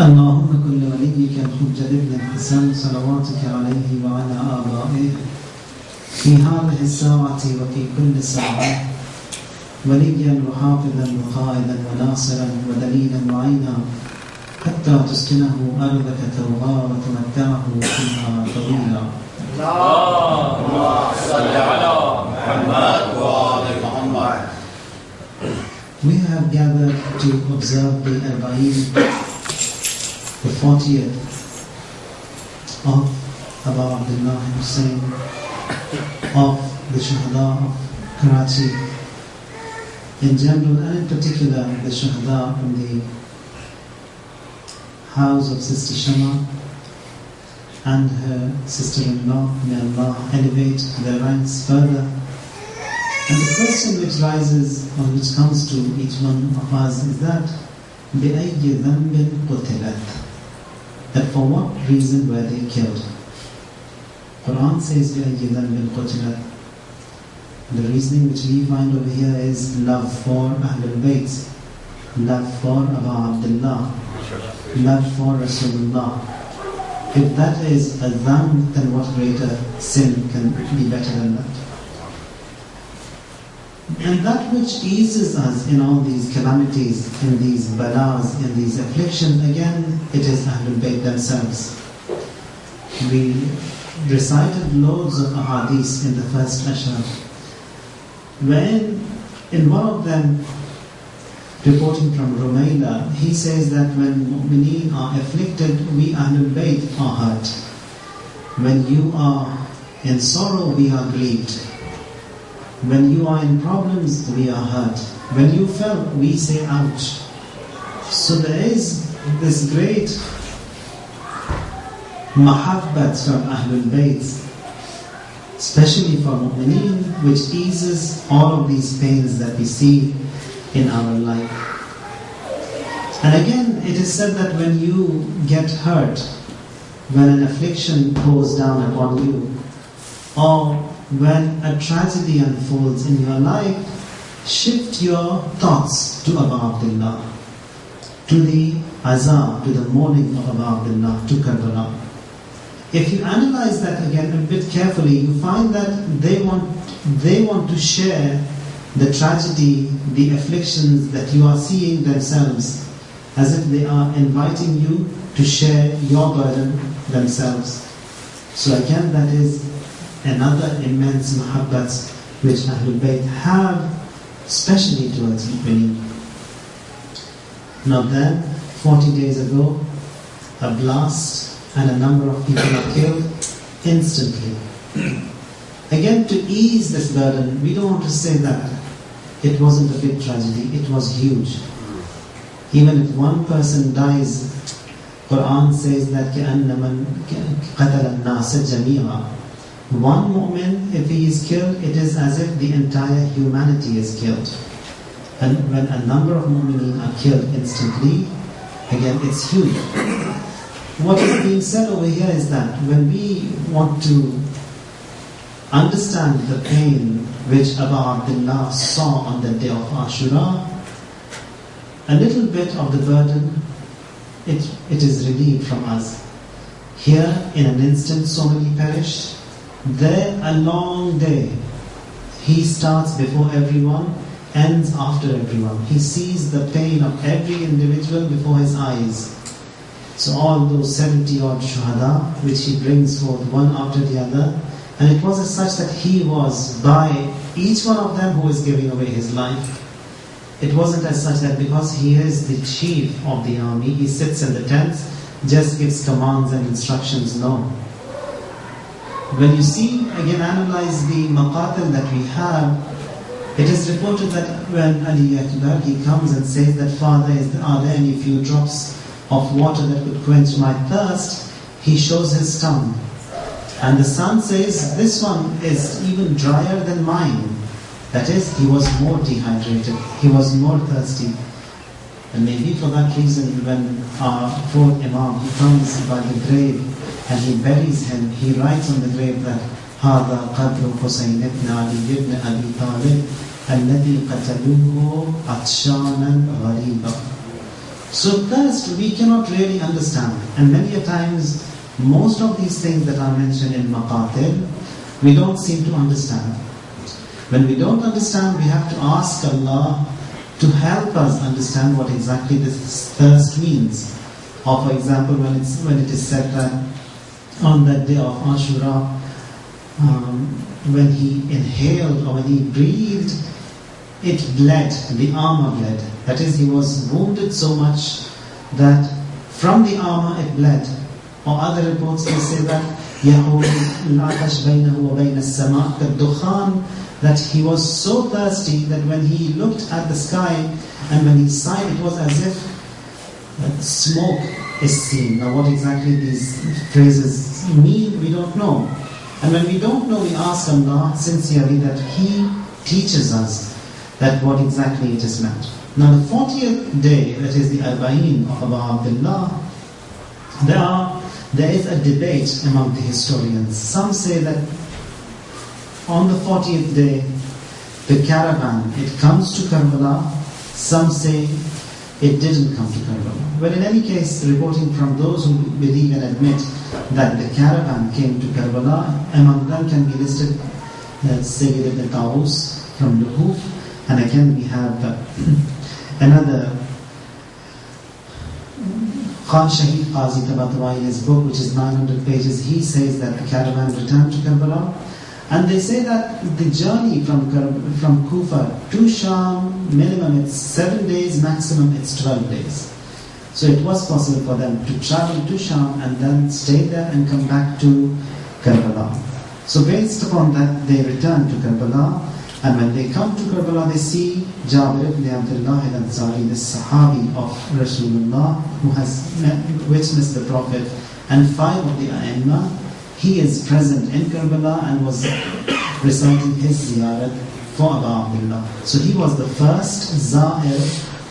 اللهم كل وليك الحجة ابن الحسن صلواتك عليه وعلى آبائه في هذه الساعة وفي كل ساعة وليا وحافظا وقائدا وناصرا ودليلا وعينا حتى تسكنه أرضك توبا وتمتعه فيها طويلا. اللهم صل على محمد وآل محمد. We have gathered to observe the Arba'een, the 40th of Abu Abdullah Hussain, of the Shuhada of Karachi in general, and in particular the Shuhada in the house of Sister Shama and her sister-in-law. May Allah elevate their ranks further. And the question which rises, or which comes to each one of us, is that بِأَيِّ ذَنْبٍ قُتِلَتْ, that for what reason were they killed? Quran says بِأَيِّ ذَنْبٍ قُتِلَتْ. The reasoning which we find over here is love for Ahlul Bayt, love for Abu Abdullah, love for Rasulullah. If that is a dhanb, then what greater sin can be better than that? And that which eases us in all these calamities, in these balas, in these afflictions, again, it is Ahlul Bayt themselves. We recited loads of ahadith in the first Ashura, when in one of them, reporting from Rumayla, he says that when mu'mineen are afflicted, we Ahlul Bayt are hurt. When you are in sorrow, we are grieved. When you are in problems, we are hurt. When you fell, we say ouch. So there is this great mahabbat from Ahlul Bayt, especially for mu'mineen, which eases all of these pains that we see in our life. And again, it is said that when you get hurt, when an affliction pours down upon you, or when a tragedy unfolds in your life, shift your thoughts to Abu Abdullah, to the azab, to the mourning of Abu Abdullah, to Karbala. If you analyze that again a bit carefully, you find that they want to share the tragedy, the afflictions that you are seeing themselves, as if they are inviting you to share your burden themselves. So again, that is another immense mahabbat which Ahlul Bayt have, especially towards mu'mineen. Now then, 40 days ago, a blast and a number of people are killed instantly. Again, to ease this burden, we don't want to say that it wasn't a big tragedy, it was huge. Even if one person dies, Quran says that كَأَنَّ مَنْ قَتَلَ النَّاسَ جَمِيعًا. One mu'min, if he is killed, it is as if the entire humanity is killed. And when a number of mu'mineen are killed instantly, again, it's huge. What is being said over here is that when we want to understand the pain which Abu Abdullah saw on the day of Ashura, a little bit of the burden, it is relieved from us. Here, in an instant, so many perished. There, a long day. He starts before everyone, ends after everyone. He sees the pain of every individual before his eyes. So all those 70 odd shuhada, which he brings forth one after the other, and it was as such that he was by each one of them who is giving away his life. It wasn't as such that because he is the chief of the army, he sits in the tents, just gives commands and instructions. No. When you see, again, analyze the maqatil that we have, it is reported that when Ali Akbar, he comes and says that, Father, are there any few drops of water that could quench my thirst? He shows his tongue. And the son says, this one is even drier than mine. That is, he was more dehydrated, he was more thirsty. And maybe for that reason, when our fourth Imam, he comes by the grave and he buries him, he writes on the grave that هَذَا قَدْرُ حُسَيْنِ بْنَ عَلِيِّ بْنَ أَبِي طَالِبٍ الَّذِي قَتَلُوهُ عَطْشَانًا غَرِيبًا. So thirst we cannot really understand, and many a times most of these things that are mentioned in maqatil we don't seem to understand. When we don't understand, we have to ask Allah to help us understand what exactly this thirst means. Or for example, when it is said that on that day of Ashura, when he inhaled or when he breathed, it bled, the armor bled. That is, he was wounded so much that from the armor it bled. Or other reports they say that يَحُولُ الْعَطَشْ بَيْنَهُ وَبَيْنَ السَّمَاءِ كَالدُّخَانِ, that he was so thirsty that when he looked at the sky and when he sighed, it was as if smoke is seen. Now what exactly these phrases mean, we don't know. And when we don't know, we ask Allah sincerely that He teaches us that what exactly it is meant. Now the 40th day, that is the Arba'een of Abu Abdullah, there is a debate among the historians. Some say that on the 40th day, the caravan, it comes to Karbala. Some say it didn't come to Karbala. But in any case, reporting from those who believe and admit that the caravan came to Karbala, among them can be listed Sayyid ibn Tawus from Luhuf. And again we have another Khan Shahid Qazi Tabatabai, in his book, which is 900 pages, he says that the caravan returned to Karbala. And they say that the journey from Kufa to Sham, minimum it's 7 days, maximum it's 12 days. So it was possible for them to travel to Sham and then stay there and come back to Karbala. So based upon that, they return to Karbala. And when they come to Karbala, they see Jabir ibn Abdullah al-Ansari, the Sahabi of Rasulullah, who has witnessed the Prophet, and 5 of the A'imma. He is present in Karbala and was reciting his ziyarat for Abu Abdullah. So he was the first Za'ir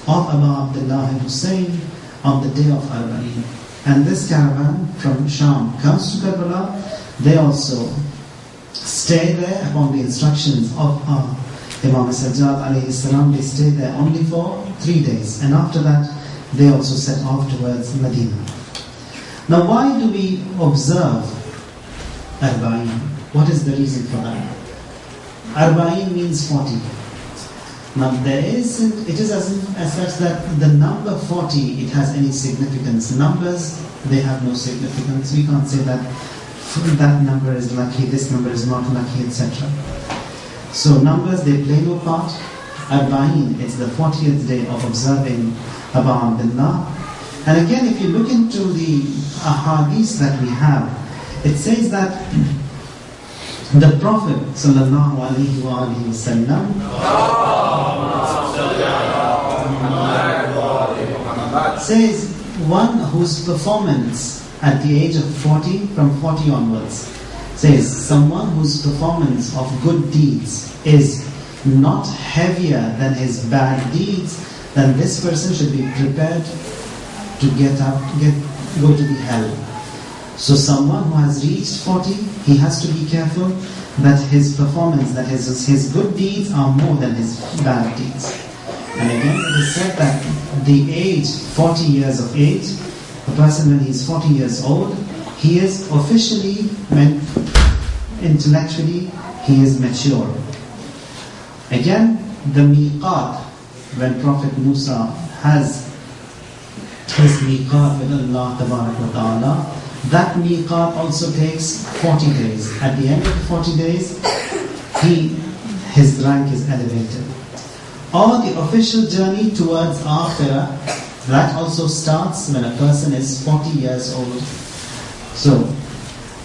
of Abu Abdullah Hussein on the day of Arba'een. And this caravan from Sham comes to Karbala. They also stay there upon the instructions of Imam Sajjad alayhi salam. They stay there only for 3 days, and after that they also set off towards Medina. Now why do we observe Arba'een? What is the reason for that? Arba'een means 40. Now it is as such that the number 40, it has any significance. Numbers, they have no significance. We can't say that that number is lucky, this number is not lucky, etc. So numbers, they play no part. Arba'een, it's the 40th day of observing Abu Abdullah. And again, if you look into the ahadith that we have, it says that the Prophet sallallahu alaihi wasallam says one whose performance at the age of 40, from 40 onwards, says someone whose performance of good deeds is not heavier than his bad deeds, then this person should be prepared to go to the hell. So someone who has reached 40, he has to be careful that his performance, that his good deeds are more than his bad deeds. And again, it is said that the age, 40 years of age, a person when he is 40 years old, he is officially, intellectually, he is mature. Again, the miqat, when Prophet Musa has his miqat with Allah Tabarak wa Ta'ala, that miqat also takes 40 days. At the end of the 40 days, his rank is elevated. Or the official journey towards Akhirah, that also starts when a person is 40 years old. So,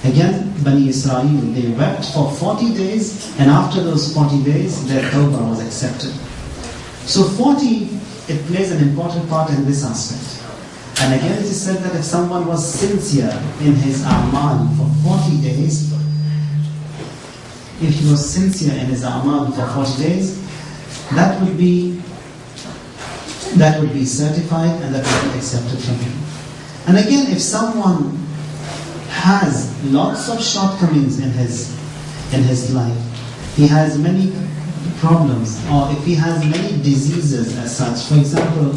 again, Bani Israel, they wept for 40 days, and after those 40 days, their tawbah was accepted. So 40, it plays an important part in this aspect. And again, it is said that if someone was sincere in his a'mal for 40 days, if he was sincere in his a'mal for 40 days, that would be certified and that would be accepted from him. And again, if someone has lots of shortcomings in his life, he has many problems, or if he has many diseases as such. For example,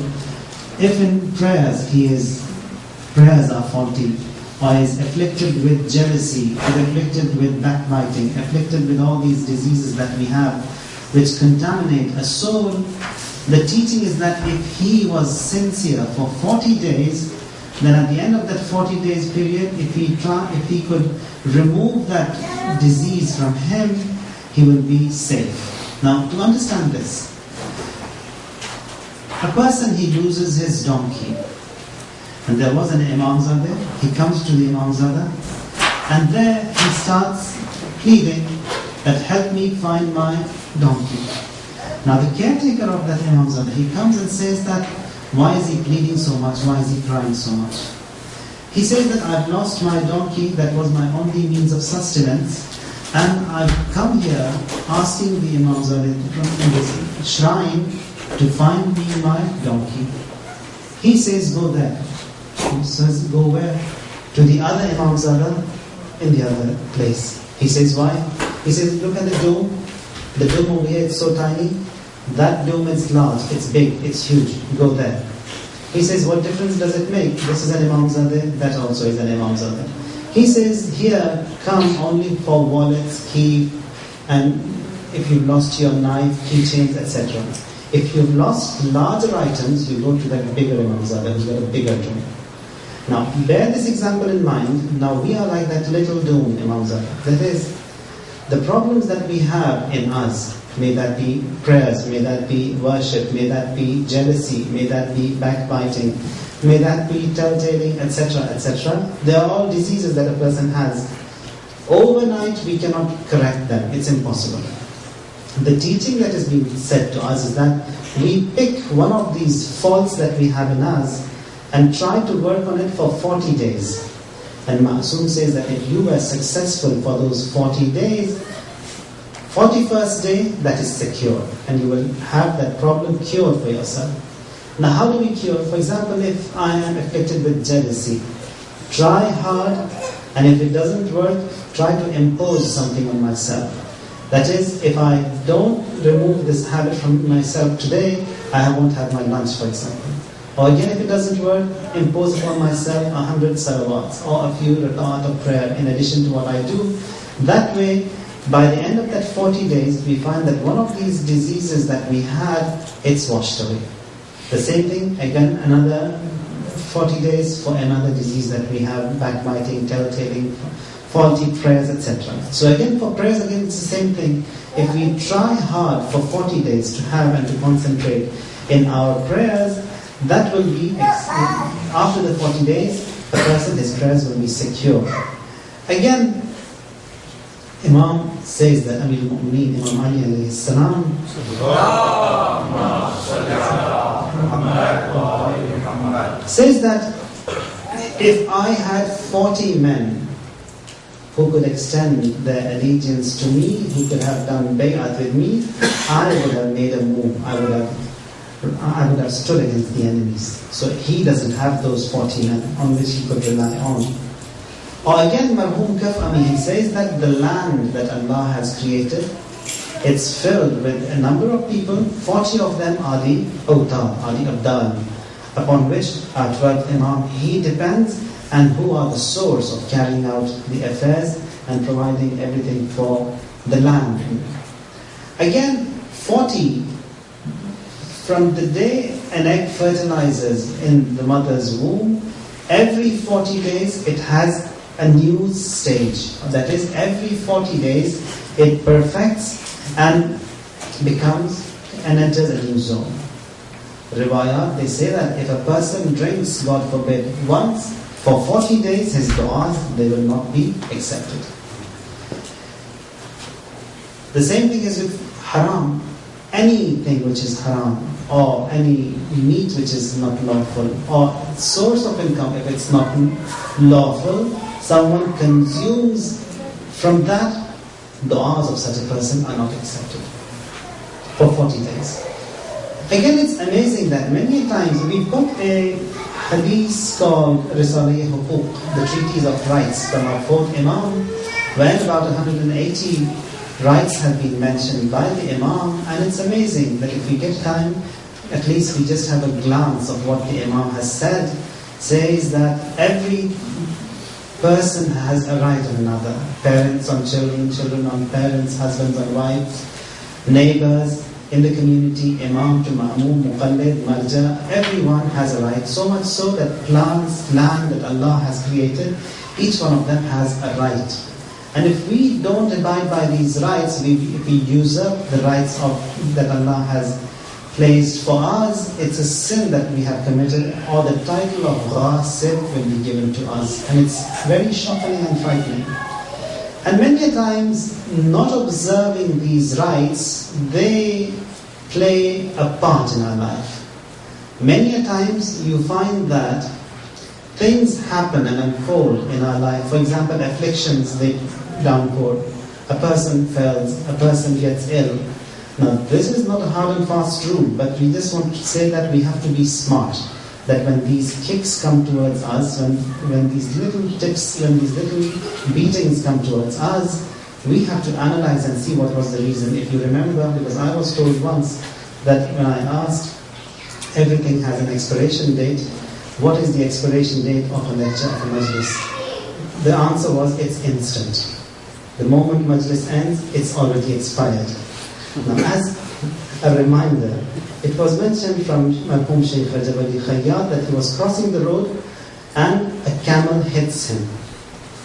If in prayers are faulty, or is afflicted with jealousy, is afflicted with backbiting, afflicted with all these diseases that we have, which contaminate a soul, the teaching is that if he was sincere for 40 days, then at the end of that 40 days period, if he could remove that disease from him, he will be safe. Now, to understand this, a person, he loses his donkey, and there was an Imamzadeh. He comes to the Imamzadeh, and there he starts pleading that help me find my donkey. Now the caretaker of that Imamzadeh, he comes and says that, why is he pleading so much? Why is he crying so much? He says that I've lost my donkey, that was my only means of sustenance, and I've come here asking the Imamzadeh in this shrine to find me my donkey. He says, go there. He says, go where? To the other Imamzadeh in the other place. He says, why? He says, look at the dome. The dome over here is so tiny. That dome is large, it's big, it's huge. Go there. He says, what difference does it make? This is an Imamzadeh, that also is an Imamzadeh. He says, here, come only for wallets, key, and if you've lost your knife, keychains, etc. If you've lost larger items, you go to that bigger Imamzadeh who's got a bigger dome. Now, bear this example in mind. Now, we are like that little dome Imamzadeh. That is, the problems that we have in us, may that be prayers, may that be worship, may that be jealousy, may that be backbiting, may that be telltale, etc., etc. They are all diseases that a person has. Overnight, we cannot correct them. It's impossible. The teaching that is being said to us is that we pick one of these faults that we have in us and try to work on it for 40 days. And Ma'asum says that if you were successful for those 40 days, 41st day, that is secure. And you will have that problem cured for yourself. Now, how do we cure? For example, if I am afflicted with jealousy, try hard, and if it doesn't work, try to impose something on myself. That is, if I don't remove this habit from myself today, I won't have my lunch, for example. Or again, if it doesn't work, impose upon myself 100 salawats or a few rak'at of prayer in addition to what I do. That way, by the end of that 40 days, we find that one of these diseases that we had, it's washed away. The same thing, again, another 40 days for another disease that we have, backbiting, telltaling, faulty prayers, etc. So again, for prayers, again, it's the same thing. If we try hard for 40 days to have and to concentrate in our prayers, that will be, after the 40 days, the person, his prayers will be secure. Again, Imam says that Amir al-Mu'mineen, Imam Ali alayhi salam, says that if I had 40 men who could extend their allegiance to me, who could have done bay'at with me, I would have made a move. I would have stood against the enemies. So he doesn't have those 40 men on which he could rely on. Or again, Marhum Kaf'ami, he says that the land that Allah has created, it's filled with a number of people. 40 of them are the awtar, are the abdal, upon which our 12th Imam, he depends, and who are the source of carrying out the affairs and providing everything for the land. Again, 40, from the day an egg fertilizes in the mother's womb, every 40 days it has a new stage. That is, every 40 days it perfects and becomes and enters a new zone. Riwayat, they say that if a person drinks, God forbid, once, for 40 days his du'as, they will not be accepted. The same thing is with haram. Anything which is haram, or any meat which is not lawful, or source of income, if it's not lawful, someone consumes from that, du'as of such a person are not accepted for 40 days. Again, it's amazing that many times we've got a hadith called Risaleh Huquq, the Treatise of Rights, from our 4th Imam, where about 180 rights have been mentioned by the Imam, and it's amazing that if we get time, at least we just have a glance of what the Imam has said, says that every person has a right on another. Parents on children, children on parents, husbands on wives, neighbors in the community, Imam to Ma'mum, Muqallid, Marja, everyone has a right. So much so that plants, land that Allah has created, each one of them has a right. And if we don't abide by these rights, if we usurp the rights that Allah has placed for us, it's a sin that we have committed, or the title of ghasib will be given to us. And it's very shocking and frightening. And many a times, not observing these rights, they play a part in our life. Many a times you find that things happen and unfold in our life. For example, afflictions, they downpour. A person fails, a person gets ill. Now, this is not a hard and fast rule, but we just want to say that we have to be smart. That when these kicks come towards us, when these little tips, when these little beatings come towards us, we have to analyze and see what was the reason. If you remember, because I was told once that when I asked, everything has an expiration date, what is the expiration date of a lecture, of a majlis? The answer was, it's instant. The moment majlis ends, it's already expired. Now, as a reminder, it was mentioned from Marhum Shaykh Rajab Ali Khayyat that he was crossing the road and a camel hits him.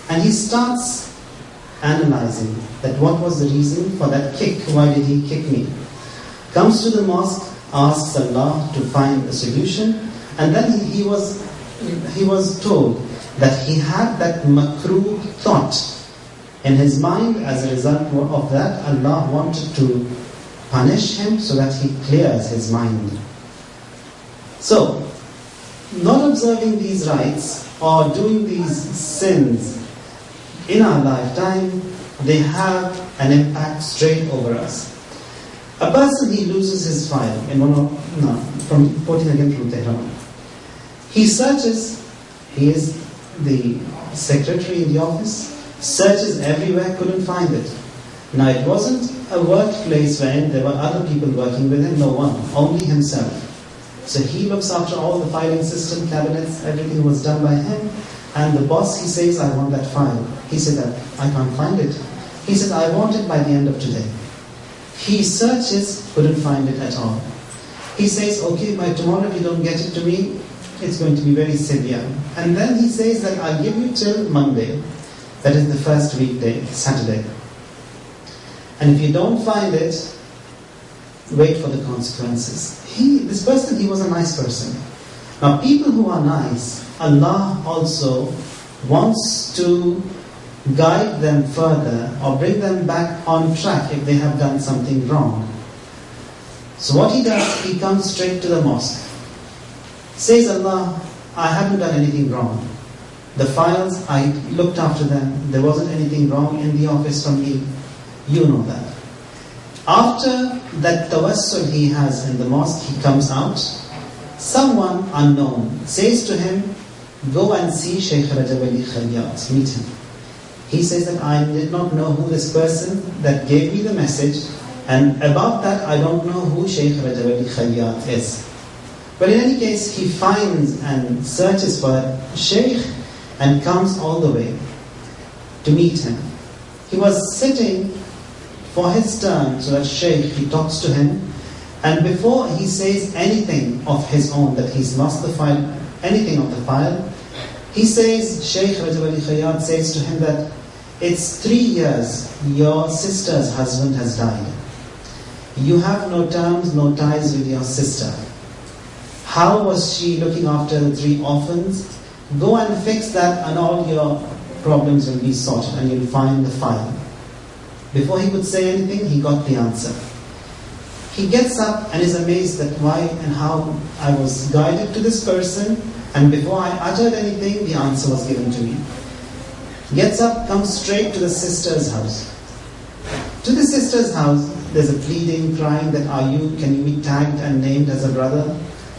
And he starts analyzing that what was the reason for that kick, why did he kick me? Comes to the mosque, asks Allah to find a solution, and then he was told that he had that makruh thought in his mind. As a result of that, Allah wanted to punish him so that he clears his mind. So, not observing these rights or doing these sins in our lifetime, they have an impact straight over us. A person, he loses his file in quoting again from Tehran. He searches, he is the secretary in the office, searches everywhere, couldn't find it. Now, it wasn't a workplace where there were other people working with him, no one, only himself. So he looks after all the filing system, cabinets, everything was done by him. And the boss, he says, I want that file. He said, I can't find it. He said, I want it by the end of today. He searches, couldn't find it at all. He says, okay, by tomorrow if you don't get it to me, it's going to be very severe. And then he says that I'll give you till Monday. That is the first weekday, Saturday. And if you don't find it, wait for the consequences. This person, he was a nice person. Now, people who are nice, Allah also wants to guide them further or bring them back on track if they have done something wrong. So what he does, he comes straight to the mosque. Says, Allah, I haven't done anything wrong. The files, I looked after them. There wasn't anything wrong in the office from me. You know that. After that tawassul he has in the mosque, he comes out. Someone unknown says to him, go and see Shaykh Rajab Ali Khayyat, meet him. He says that I did not know who this person that gave me the message, and about that I don't know who Shaykh Rajab Ali Khayyat is. But in any case, he finds and searches for Shaykh and comes all the way to meet him. He was sitting for his turn so that Shaykh, he talks to him, and before he says anything of his own, that he's lost the file, anything of the file, he says, Shaykh Rajab Ali Khayyat says to him that it's 3 years, your sister's husband has died. You have no terms, no ties with your sister. How was she looking after the 3 orphans? Go and fix that and all your problems will be sorted and you'll find the file. Before he could say anything, he got the answer. He gets up and is amazed that why and how I was guided to this person, and before I uttered anything, the answer was given to me. Gets up, comes straight to the sister's house. To the sister's house, there's a pleading, crying that can you be tagged and named as a brother?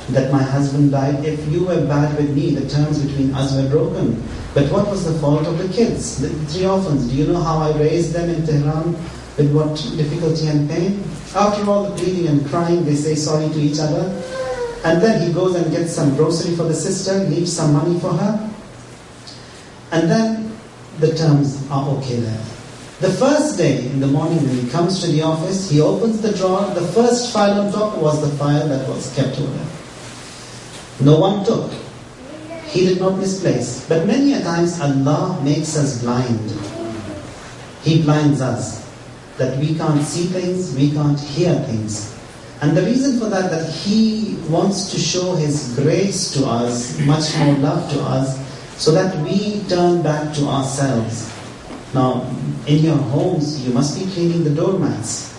That my husband died. If you were bad with me, the terms between us were broken. But what was the fault of the kids, the 3 orphans? Do you know how I raised them in Tehran? With what difficulty and pain? After all the pleading and crying, they say sorry to each other. And then he goes and gets some grocery for the sister, leaves some money for her. And then the terms are okay there. The first day in the morning when he comes to the office, he opens the drawer. The first file on top was the file that was kept over there. No one took. He did not misplace. But many a times Allah makes us blind. He blinds us. That we can't see things, we can't hear things. And the reason for that He wants to show His grace to us, much more love to us, so that we turn back to ourselves. Now, in your homes, you must be cleaning the doormats.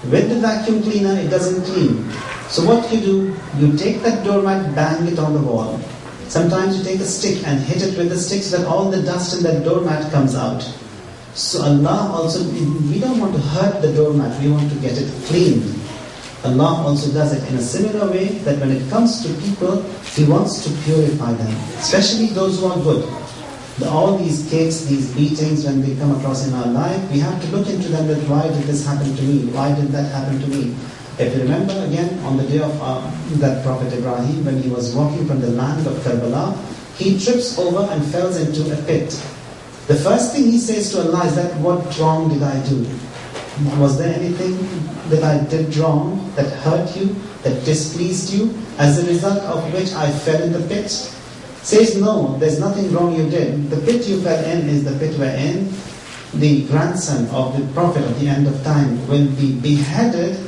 With the vacuum cleaner, it doesn't clean. So what you do, you take that doormat, bang it on the wall. Sometimes you take a stick and hit it with the stick so that all the dust in that doormat comes out. So Allah also, we don't want to hurt the doormat, we want to get it cleaned. Allah also does it in a similar way, that when it comes to people, He wants to purify them, especially those who are good. All these kicks, these beatings, when they come across in our life, we have to look into them, that why did this happen to me? Why did that happen to me? If you remember again, on the day of that Prophet Ibrahim, when he was walking from the land of Karbala, he trips over and falls into a pit. The first thing he says to Allah is that, what wrong did I do? Was there anything that I did wrong that hurt you, that displeased you, as a result of which I fell in the pit? Says, no, there's nothing wrong you did. The pit you fell in is the pit wherein the grandson of the Prophet of the end of time will be beheaded,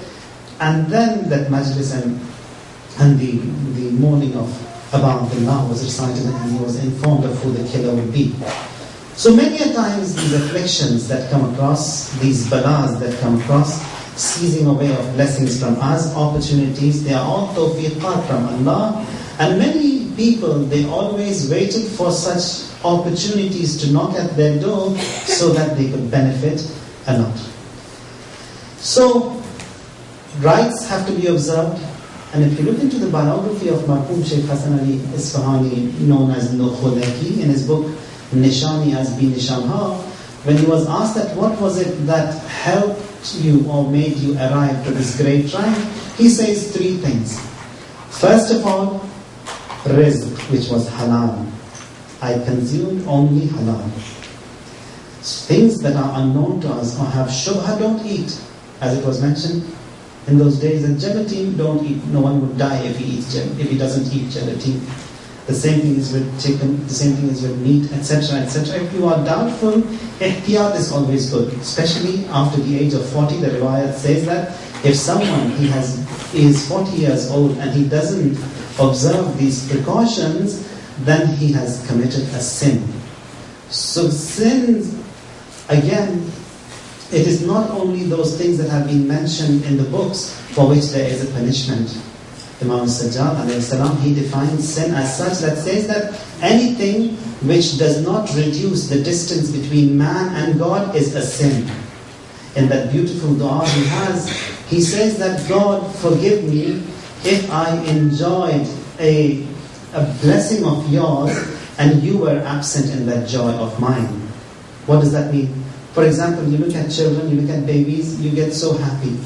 and then that majlis and the morning of Aba'Abdullah was recited, and he was informed of who the killer would be. So many a times these afflictions that come across, these balas that come across, seizing away of blessings from us, opportunities, they are all tawfiqat from Allah. And many people, they always waited for such opportunities to knock at their door so that they could benefit a lot. So, rights have to be observed. And if you look into the biography of Marhum Shaykh Hasan Ali Isfahani, known as Nukhudaki, in his book Nishani as Bi Nishanha, when he was asked that what was it that helped you or made you arrive to this great rank, he says three things. First of all, rizq, which was halal. I consumed only halal. Things that are unknown to us or have shubha, don't eat. As it was mentioned in those days, that gelatine, don't eat. No one would die if he doesn't eat gelatine. The same thing is with chicken, the same thing is with meat, etc., etc. If you are doubtful, ihtiyat is always good. Especially after the age of 40, the riwayat says that if someone is 40 years old and he doesn't observe these precautions, then he has committed a sin. So sins, again, it is not only those things that have been mentioned in the books for which there is a punishment. Imam Sajjad alayhi salam, he defines sin as such that says that anything which does not reduce the distance between man and God is a sin. In that beautiful dua he says that, God, forgive me if I enjoyed a blessing of yours and you were absent in that joy of mine. What does that mean? For example, you look at children, you look at babies, you get so happy.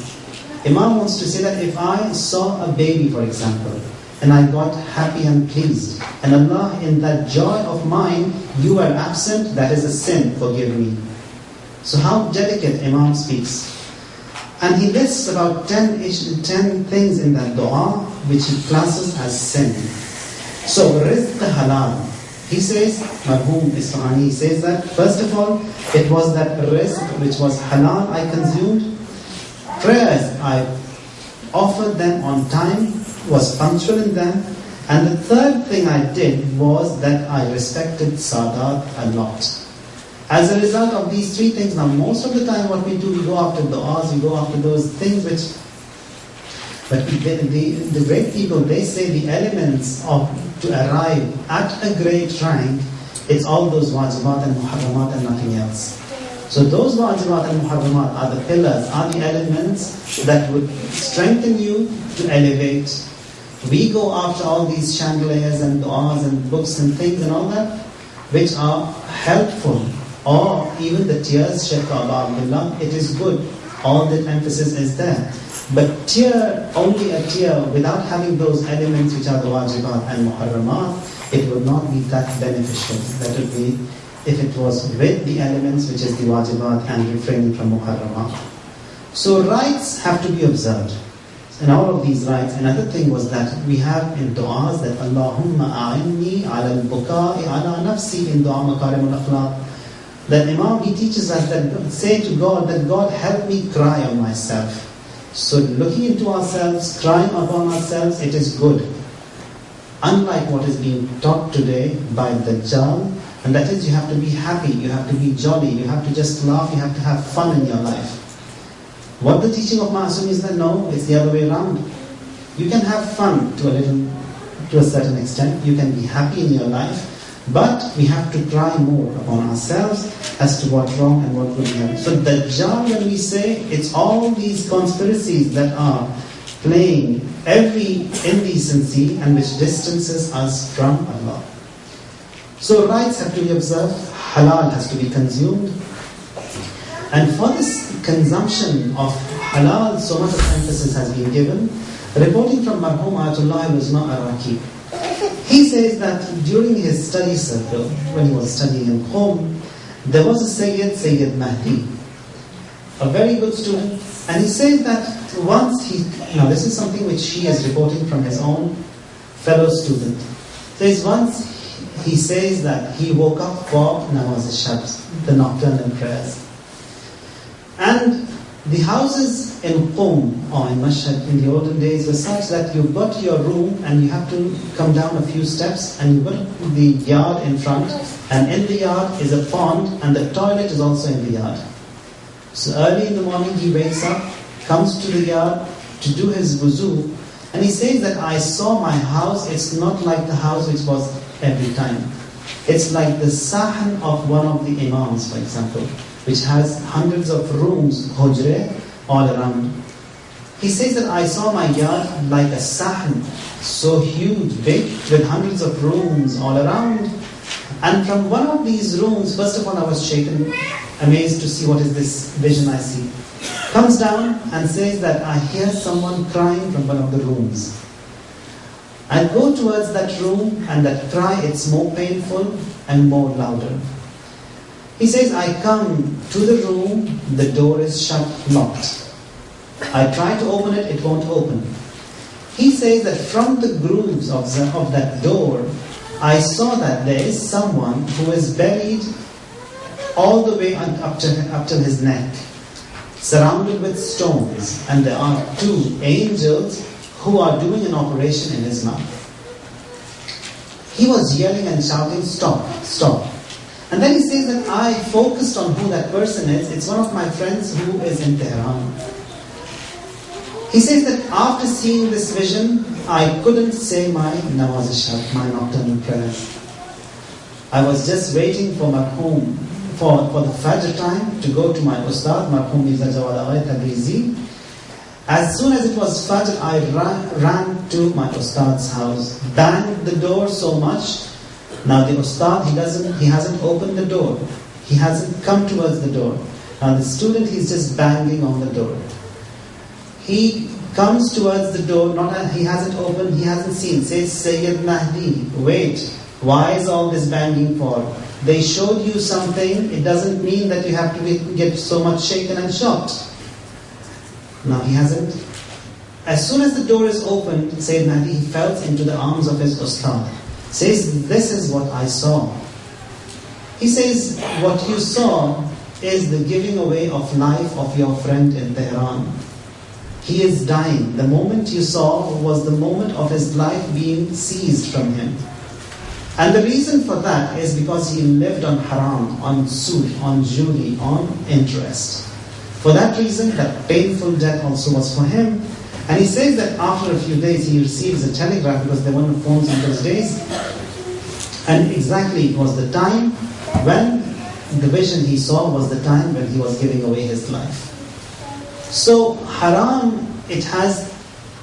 Imam wants to say that if I saw a baby, for example, and I got happy and pleased, and Allah, in that joy of mine, you were absent, that is a sin, forgive me. So how delicate Imam speaks. And he lists about 10 things in that dua which he classes as sin. So, rizq halal. He says, Marhum Isfahani says that, first of all, it was that rizq which was halal I consumed. Prayers, I offered them on time, was punctual in them. And the third thing I did was that I respected Sadat a lot. As a result of these three things, now most of the time what we do, we go after du'as, we go after those things which... But the great people, they say the elements to arrive at a great rank, it's all those wajibat and muharramat and nothing else. So those wajibat and muharramat are the pillars, are the elements that would strengthen you to elevate. We go after all these chandeliers and du'as and books and things and all that, which are helpful. Or even the tears shed for Aba'Abdullah, it is good. all that emphasis is there. But only a tear, without having those elements which are the wajibat and muharramat, it would not be that beneficial. That would be if it was with the elements which is the wajibat and refraining from muharramat. So rites have to be observed. And all of these rites, another thing was that we have in du'as that Allahumma a'inni ala al-buka'i ala nafsi in du'a makarimul akhlaq. That Imam, he teaches us that say to God that God help me cry on myself. So looking into ourselves, crying upon ourselves, it is good. Unlike what is being taught today by Dajjal, and that is you have to be happy, you have to be jolly, you have to just laugh, you have to have fun in your life. What the teaching of Ma'asum is that no, it's the other way around. You can have fun to a certain extent, you can be happy in your life, but we have to cry more upon ourselves as to what's wrong and what will happen. So Dajjal, when we say, it's all these conspiracies that are playing every indecency and which distances us from Allah. So rights have to be observed, halal has to be consumed. And for this consumption of halal, so much of emphasis has been given. Reporting from Marhum Ayatullah Uzma Araki, he says that during his study circle, when he was studying in Qom, there was a Sayyid Mahdi, a very good student, and he says that once this is something which he is reporting from his own fellow student. Once he says that he woke up for Namaz al-Shab, the nocturnal prayers. And the houses in Qom or in Mashhad in the olden days were such that you got to your room and you have to come down a few steps and you got the yard in front, and in the yard is a pond and the toilet is also in the yard. So early in the morning he wakes up, comes to the yard to do his wuzu, and he says that I saw my house, it's not like the house which was every time. It's like the sahn of one of the imams, for example, which has hundreds of rooms, hujre, all around. He says that I saw my yard like a sahn, so huge, big, with hundreds of rooms all around. And from one of these rooms, first of all I was shaken, amazed to see what is this vision I see. Comes down and says that I hear someone crying from one of the rooms. I go towards that room and that cry, it's more painful and more louder. He says, I come to the room, the door is shut, locked. I try to open it, it won't open. He says that from the grooves of that door, I saw that there is someone who is buried all the way up to his neck, surrounded with stones, and there are two angels who are doing an operation in his mouth. He was yelling and shouting, stop, stop. And then he says that I focused on who that person is. It's one of my friends who is in Tehran. He says that after seeing this vision, I couldn't say my Namaz al-Shab, my nocturnal prayers. I was just waiting for Marhum, for the Fajr time to go to my Ustad, Marhum Mirza Jawad Agha Tabrizi. As soon as it was Fajr, I ran to my Ustad's house, banged the door so much. Now the Ustad, he hasn't opened the door. He hasn't come towards the door. Now the student, he's just banging on the door. He comes towards the door, he hasn't opened, he hasn't seen. Says, Sayyid Mahdi, wait, why is all this banging for? They showed you something, it doesn't mean that you have to get so much shaken and shocked. Now he hasn't. As soon as the door is opened, Sayyid Mahdi, he fell into the arms of his Ustad. Says, this is what I saw. He says, what you saw is the giving away of life of your friend in Tehran. He is dying. The moment you saw was the moment of his life being seized from him. And the reason for that is because he lived on haram, on soot, on jewelry, on interest. For that reason, that painful death also was for him. And he says that after a few days he receives a telegraph, because there weren't phones in those days. And exactly it was the time when the vision he saw was the time when he was giving away his life. So haram, it has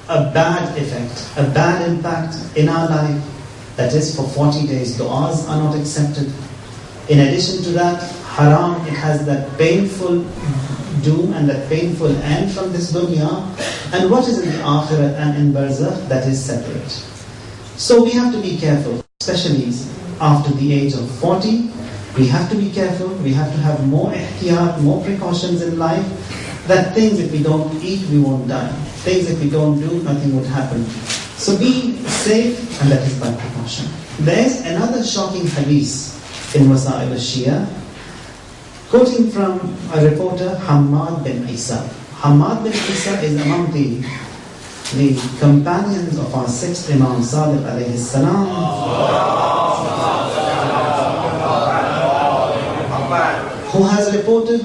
a bad effect, a bad impact in our life. That is, for 40 days, du'as are not accepted. In addition to that, haram, it has that painful doom and that painful end from this dunya, and what is in the akhirah and in barzakh, that is separate. So we have to be careful, especially after the age of 40. We have to be careful, we have to have more ihtiyat, more precautions in life, that things if we don't eat, we won't die. Things if we don't do, nothing would happen. So be safe, and that is by precaution. There is another shocking hadith in Wasa'il al-Shia, quoting from a reporter, Hammad bin Isa. Hammad bin Isa is among the companions of our sixth Imam Sadiq alayhi salam, who has reported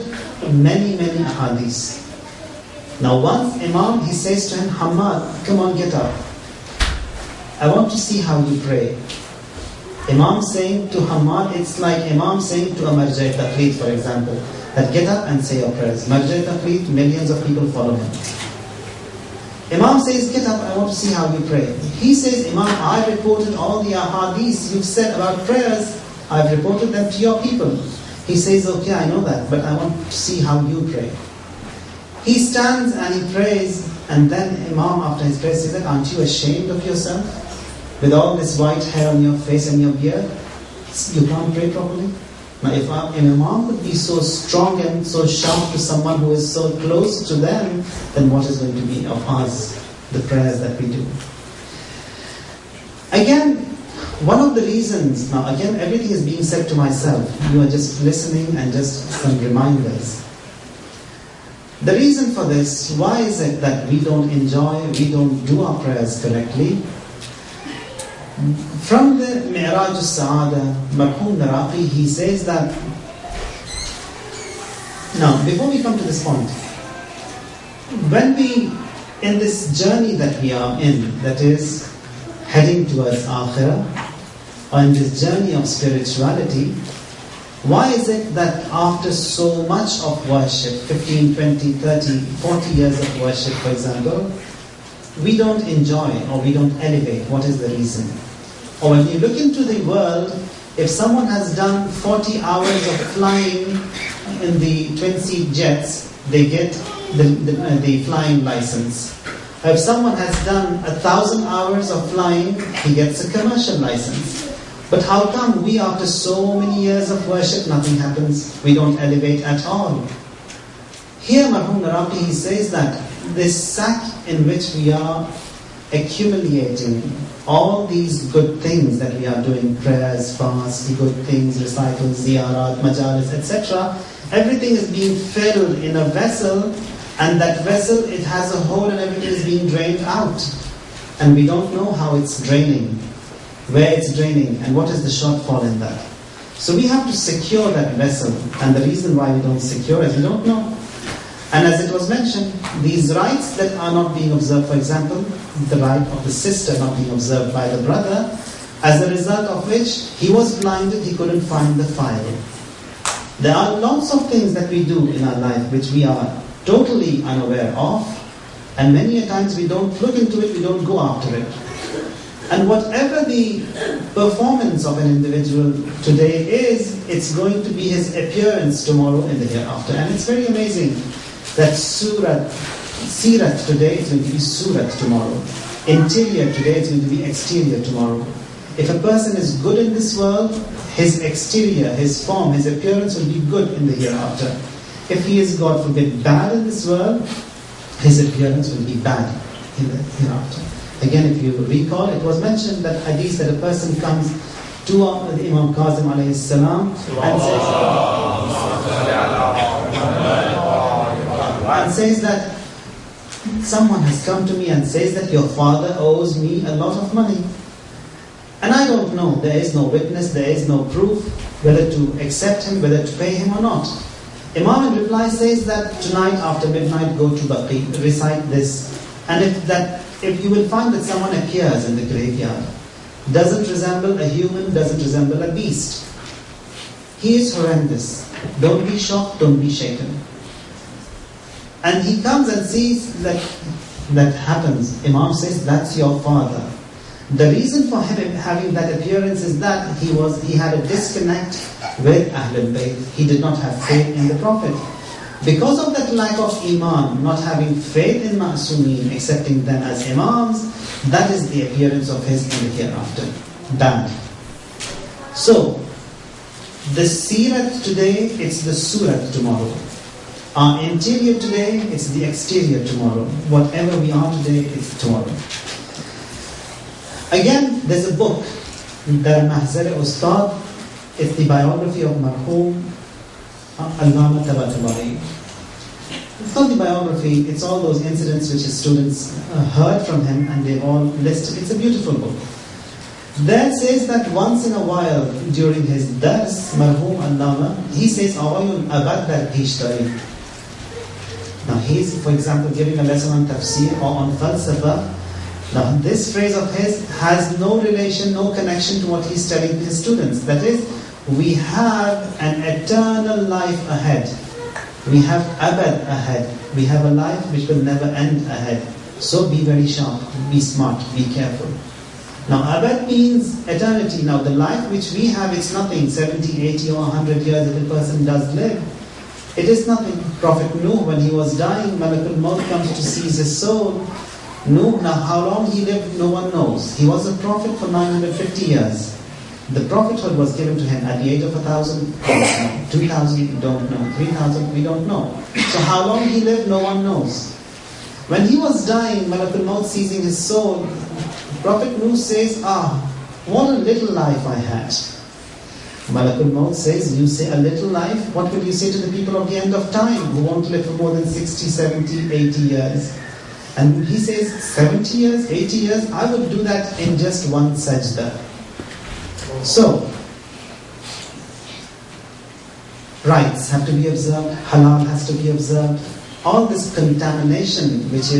many ahadith. Now once Imam, he says to him, Hammad, come on, get up. I want to see how you pray. Imam saying to Hammad, it's like Imam saying to a Marja' Taqleed, for example, that get up and say your prayers. Marja' Taqleed, millions of people follow him. Imam says, get up, I want to see how you pray. He says, Imam, I reported all the ahadith you've said about prayers. I've reported them to your people. He says, okay, I know that, but I want to see how you pray. He stands and he prays, and then Imam, after his prayer, says, aren't you ashamed of yourself? With all this white hair on your face and your beard, you can't pray properly? Now if an Imam could be so strong and so sharp to someone who is so close to them, then what is going to be of us, the prayers that we do? Again, one of the reasons, now again everything is being said to myself, you are just listening and just some reminders. The reason for this, why is it that we don't enjoy, we don't do our prayers correctly? From the Mi'raj al-Sa'ada, Marhum Naraqi, he says that, now before we come to this point, when we, in this journey that we are in, that is heading towards Akhirah, or in this journey of spirituality, why is it that after so much of worship, 15, 20, 30, 40 years of worship, for example, we don't enjoy or we don't elevate? What is the reason? Or when you look into the world, if someone has done 40 hours of flying in the twin-seat jets, they get the flying license. If someone has done 1,000 hours of flying, he gets a commercial license. But how come we, after so many years of worship, nothing happens? We don't elevate at all. Here Marhum Naraqi, he says that this sack in which we are accumulating all these good things that we are doing, prayers, fasts, good things, recitals, ziyarat, majalis, etc. Everything is being filled in a vessel, and that vessel, it has a hole and everything is being drained out. And we don't know how it's draining, where it's draining, and what is the shortfall in that. So we have to secure that vessel, and the reason why we don't secure it, we don't know. And as it was mentioned, these rites that are not being observed, for example, the rite of the sister not being observed by the brother, as a result of which he was blinded, he couldn't find the file. There are lots of things that we do in our life which we are totally unaware of, and many a times we don't look into it, we don't go after it. And whatever the performance of an individual today is, it's going to be his appearance tomorrow in the hereafter. And it's very amazing that Sirat today is going to be Surat tomorrow. Interior today is going to be exterior tomorrow. If a person is good in this world, his exterior, his form, his appearance will be good in the hereafter. If he is, God forbid, bad in this world, his appearance will be bad in the hereafter. Again, if you recall, it was mentioned that hadith that a person comes to Imam Kazim alayhi salam and says that someone has come to me and says that your father owes me a lot of money. And I don't know, there is no witness, there is no proof whether to accept him, whether to pay him or not. Imam in reply says that tonight after midnight go to Baqi, recite this. And if you will find that someone appears in the graveyard, doesn't resemble a human, doesn't resemble a beast, he is horrendous. Don't be shocked, don't be shaken. And he comes and sees that happens. Imam says, that's your father. The reason for him having that appearance is that he had a disconnect with Ahlul Bayt. He did not have faith in the Prophet. Because of that lack of iman, not having faith in ma'sumin, accepting them as imams, that is the appearance of his in the hereafter. Bad. So, the sirat today, it's the surat tomorrow. Our interior today, it's the exterior tomorrow. Whatever we are today, it's tomorrow. Again, there's a book, Dar Mahzar Ustad. It's the biography of Marhum Allama Tawakkul. It's not the biography, it's all those incidents which his students heard from him and they've all listed. It's a beautiful book. There says that once in a while during his dars, Marhum Allama, he says, Awayun abad dar pishtari. Now he's, for example, giving a lesson on tafsir or on falsafa. Now this phrase of his has no relation, no connection to what he's telling his students. That is, we have an eternal life ahead. We have abad ahead. We have a life which will never end ahead. So be very sharp, be smart, be careful. Now abad means eternity. Now the life which we have, it's nothing. 70, 80 or 100 years if a person does live, it is nothing. Prophet Nuh, when he was dying, Malakul Maut comes to seize his soul. Nuh, now how long he lived, no one knows. He was a prophet for 950 years. The prophethood was given to him at the age of 1,000, we don't know. 2,000, we don't know. 3,000, we don't know. So how long he lived, no one knows. When he was dying, Malakul Maut seizing his soul, Prophet Nuh says, what a little life I had. Malakul Maut says, you say a little life, what will you say to the people of the end of time who won't live for more than 60, 70, 80 years? And he says, 70 years, 80 years, I would do that in just one sajda. So, rights have to be observed, halal has to be observed. All this contamination which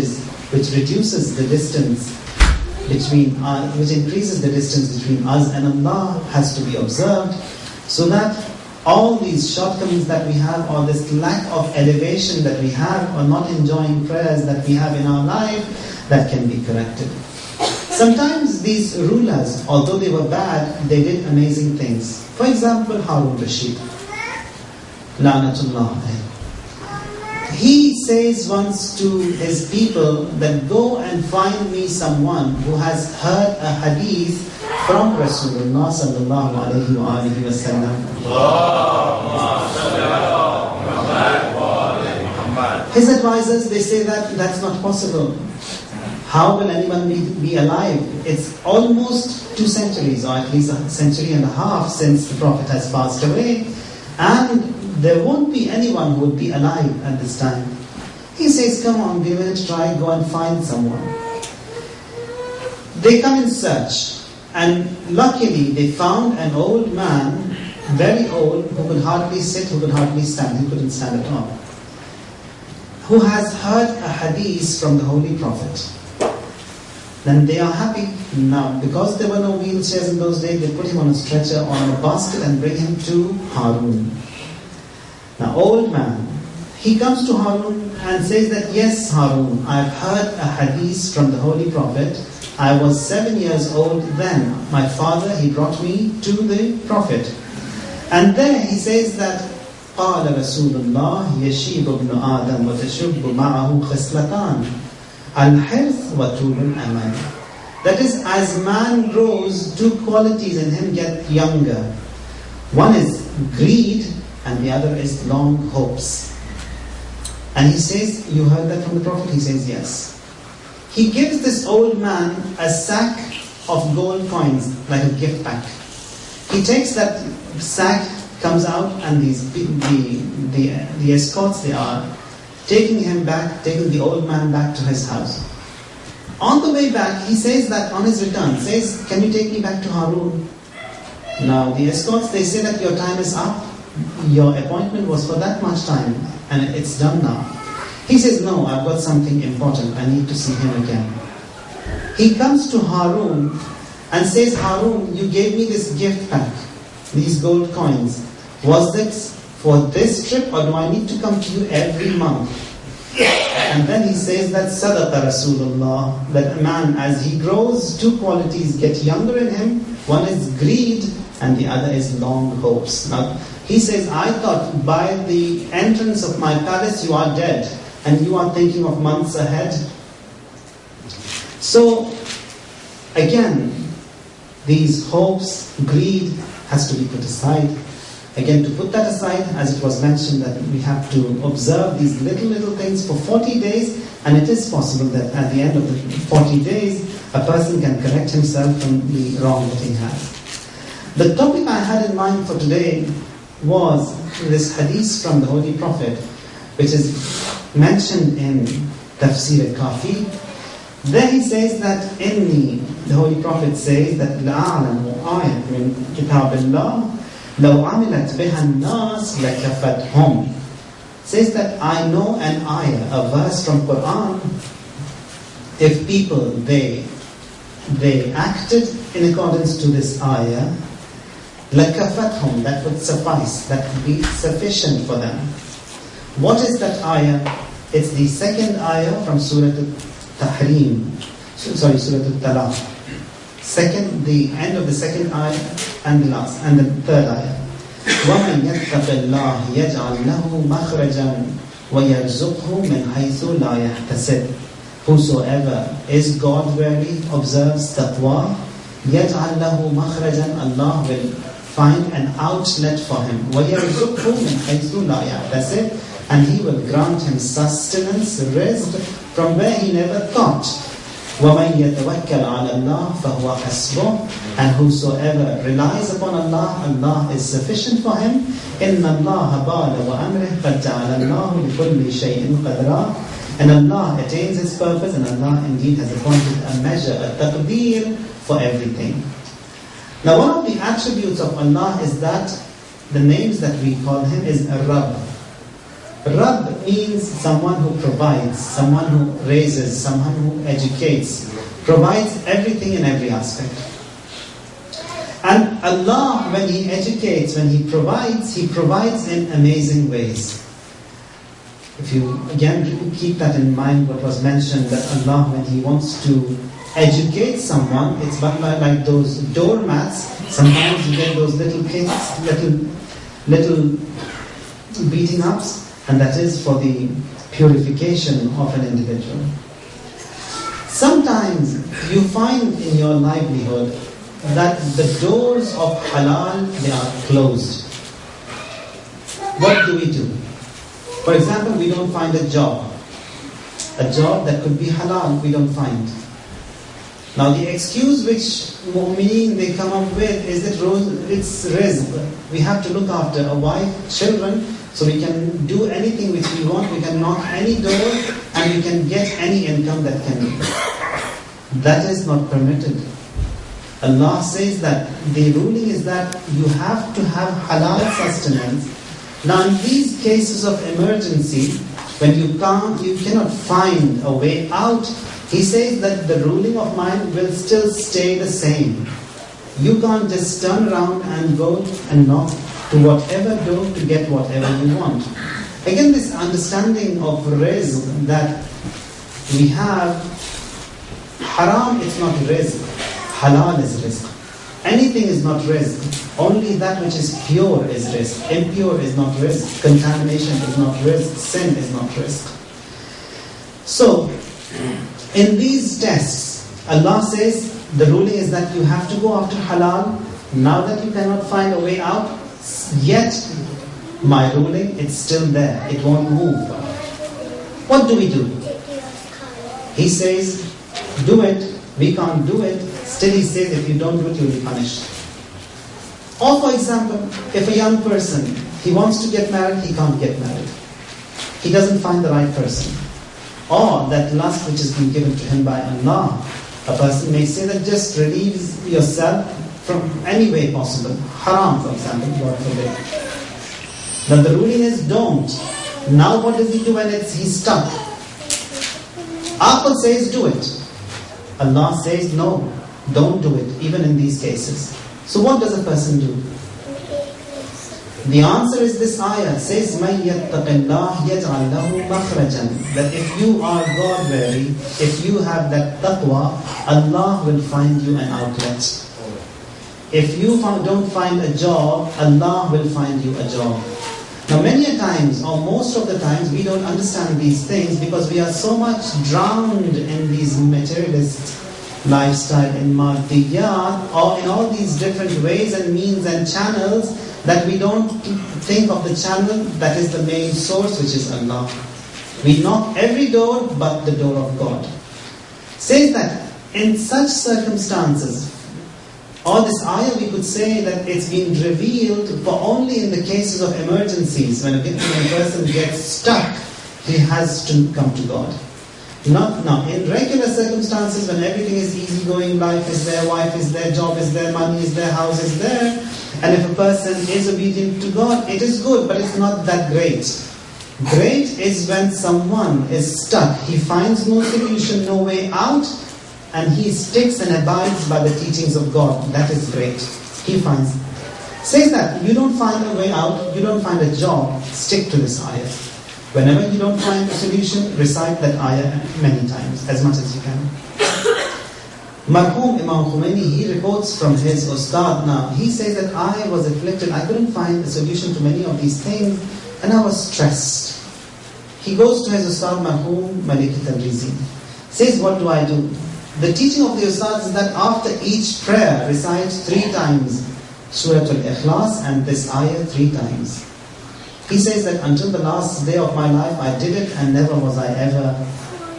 reduces the distance between, which increases the distance between us and Allah has to be observed, so that all these shortcomings that we have, or this lack of elevation that we have, or not enjoying prayers that we have in our life, that can be corrected. Sometimes these rulers, although they were bad, they did amazing things. For example, Harun Rashid, La'natullah. He says once to his people that go and find me someone who has heard a hadith from Rasulullah sallallahu alayhi wa alihi wa sallam. His advisors, they say that that's not possible. How will anyone be alive? It's almost 2 centuries, or at least a century and a half since the Prophet has passed away, and there won't be anyone who would be alive at this time. He says, come on, give it a try, go and find someone. They come in search, and luckily they found an old man, very old, who could hardly sit, who could hardly stand, he couldn't stand at all, who has heard a hadith from the Holy Prophet. Then they are happy. Now, because there were no wheelchairs in those days, they put him on a stretcher, on a basket, and bring him to Harun. Now, old man, he comes to Harun and says that, yes, Harun, I've heard a hadith from the Holy Prophet. I was 7 years old then. My father, he brought me to the Prophet. And there he says that, قال رسول الله يشيب ابن آدم وتشب معه خصلتان الحرص وطول الأمل. That is, as man grows, 2 qualities in him get younger. One is greed, and the other is long hopes. And he says, you heard that from the Prophet? He says, yes. He gives this old man a sack of gold coins, like a gift pack. He takes that sack, comes out, and the escorts, they are taking the old man back to his house. On the way back, he says that on his return, says, can you take me back to Harun? Now the escorts, they say that your time is up. Your appointment was for that much time, and it's done now. He says, no, I've got something important. I need to see him again. He comes to Harun and says, Harun, you gave me this gift pack, these gold coins. Was this for this trip, or do I need to come to you every month? And then he says that Sadaqa Rasulullah, that a man, as he grows, 2 qualities get younger in him. One is greed, and the other is long hopes. Now, he says, I thought by the entrance of my palace you are dead, and you are thinking of months ahead. So, again, these hopes, greed has to be put aside. Again, to put that aside, as it was mentioned, that we have to observe these little things for 40 days, and it is possible that at the end of the 40 days, a person can correct himself from the wrong that he has. The topic I had in mind for today was this hadith from the Holy Prophet, which is mentioned in Tafsir al-Kafi. There he says that the Holy Prophet says that لَأَعْلَمُ آيَةٍ مِنْ كِتَابِ اللَّهِ لَوْ عَمِلَتْ بِهَا النَّاسِ لَكَفَتْهُمْ. Says that I know an ayah, a verse from Quran. If people, they acted in accordance to this ayah, لَكَفَتْهُمْ, that would suffice, that would be sufficient for them. What is that ayah? It's the second ayah from Surah Al-Tahrim, Surah Al-Talaq. The end of the second ayah and the third ayah. وَمَنْ يَتَّقِ اللَّهِ يَجْعَلْ لَهُ مَخْرَجًا وَيَرْزُقْهُ مِنْ حَيْثُ لَا يَحْتَسِبُ. Whosoever is God-wary, observes taqwa, يَجْعَلْ لَهُ مَخْرَجًا, Allah will find an outlet for him. وَيَرْزُقْهُ مِنْ حَيْثُ لَا يَحْتَسِبُ, and He will grant him sustenance, rizq, from where he never thought. وَمَنْ يَتَوَكَّلْ عَلَى اللَّهِ فَهُوَ حَسْبُهُ, and whosoever relies upon Allah, Allah is sufficient for him. إِنَّ اللَّهَ بَالَغُ أَمْرِهِ قَدْ جَعَلَ اللَّهُ لِكُلِّ شَيْءٍ قَدْرًا. And Allah attains His purpose, and Allah indeed has appointed a measure, a taqdeer for everything. Now, one of the attributes of Allah is that the names that we call Him is Rabb. Rabb means someone who provides, someone who raises, someone who educates, provides everything in every aspect. And Allah, when He educates, when He provides in amazing ways. If you again keep that in mind, what was mentioned, that Allah, when He wants to educate someone, it's like those doormats. Sometimes you get those little kids, little beating ups, and that is for the purification of an individual. Sometimes you find in your livelihood that the doors of halal, they are closed. What do we do? For example, we don't find a job that could be halal, we don't find. Now the excuse which mu'mineen they come up with is that it's rizq. We have to look after a wife, children, so we can do anything which we want, we can knock any door, and we can get any income that can be. That is not permitted. Allah says that the ruling is that you have to have halal sustenance. Now in these cases of emergency, when you cannot find a way out, He says that the ruling of mine will still stay the same. You can't just turn around and go and knock to whatever door to get whatever you want. Again, this understanding of rizq, that we have haram, it's not rizq. Halal is rizq. Anything is not rizq. Only that which is pure is rizq. Impure is not rizq. Contamination is not rizq. Sin is not rizq. So, in these tests, Allah says the ruling is that you have to go after halal. Now that you cannot find a way out, yet my ruling, it's still there. It won't move. What do? He says, do it. We can't do it. Still He says, if you don't do it, you'll be punished. Or for example, if a young person, he wants to get married, he can't get married. He doesn't find the right person. Or that lust which has been given to him by Allah. A person may say that just relieve yourself from any way possible. Haram, for example, God forbid. But the ruling is don't. Now what does he do when he's stuck? Aql says do it. Allah says no, don't do it, even in these cases. So what does a person do? The answer is this ayah. It says, مَنْ يَتَّقِ اللَّهِ يَجْعَلْ لَهُ مَخْرَجًا. That if you are God-wary, if you have that taqwa, Allah will find you an outlet. if you don't find a job, Allah will find you a job. Now many a times, or most of the times, we don't understand these things because we are so much drowned in these materialist lifestyle, in Mahdiyat, or in all these different ways and means and channels, that we don't think of the channel that is the main source, which is Allah. We knock every door but the door of God. Says that in such circumstances, or this ayah we could say that it's been revealed for only in the cases of emergencies. When a person gets stuck, he has to come to God. Not now. In regular circumstances, when everything is easygoing, life is there, wife is there, job is there, money is there, house is there, and if a person is obedient to God, it is good, but it's not that great. Great is when someone is stuck, he finds no solution, no way out, and he sticks and abides by the teachings of God. That is great. He finds. Says that you don't find a way out, you don't find a job, stick to this ayah. Whenever you don't find a solution, recite that ayah many times, as much as you can. Marhum Imam Khomeini, he reports from his Ustad now, he says that I was afflicted, I couldn't find a solution to many of these things, and I was stressed. He goes to his Ustad Marhum Malik Tabrizi, says, what do I do? The teaching of the Ustad is that after each prayer, recite 3 times Surah Al-Ikhlas and this ayah 3 times. He says that until the last day of my life, I did it and never was I ever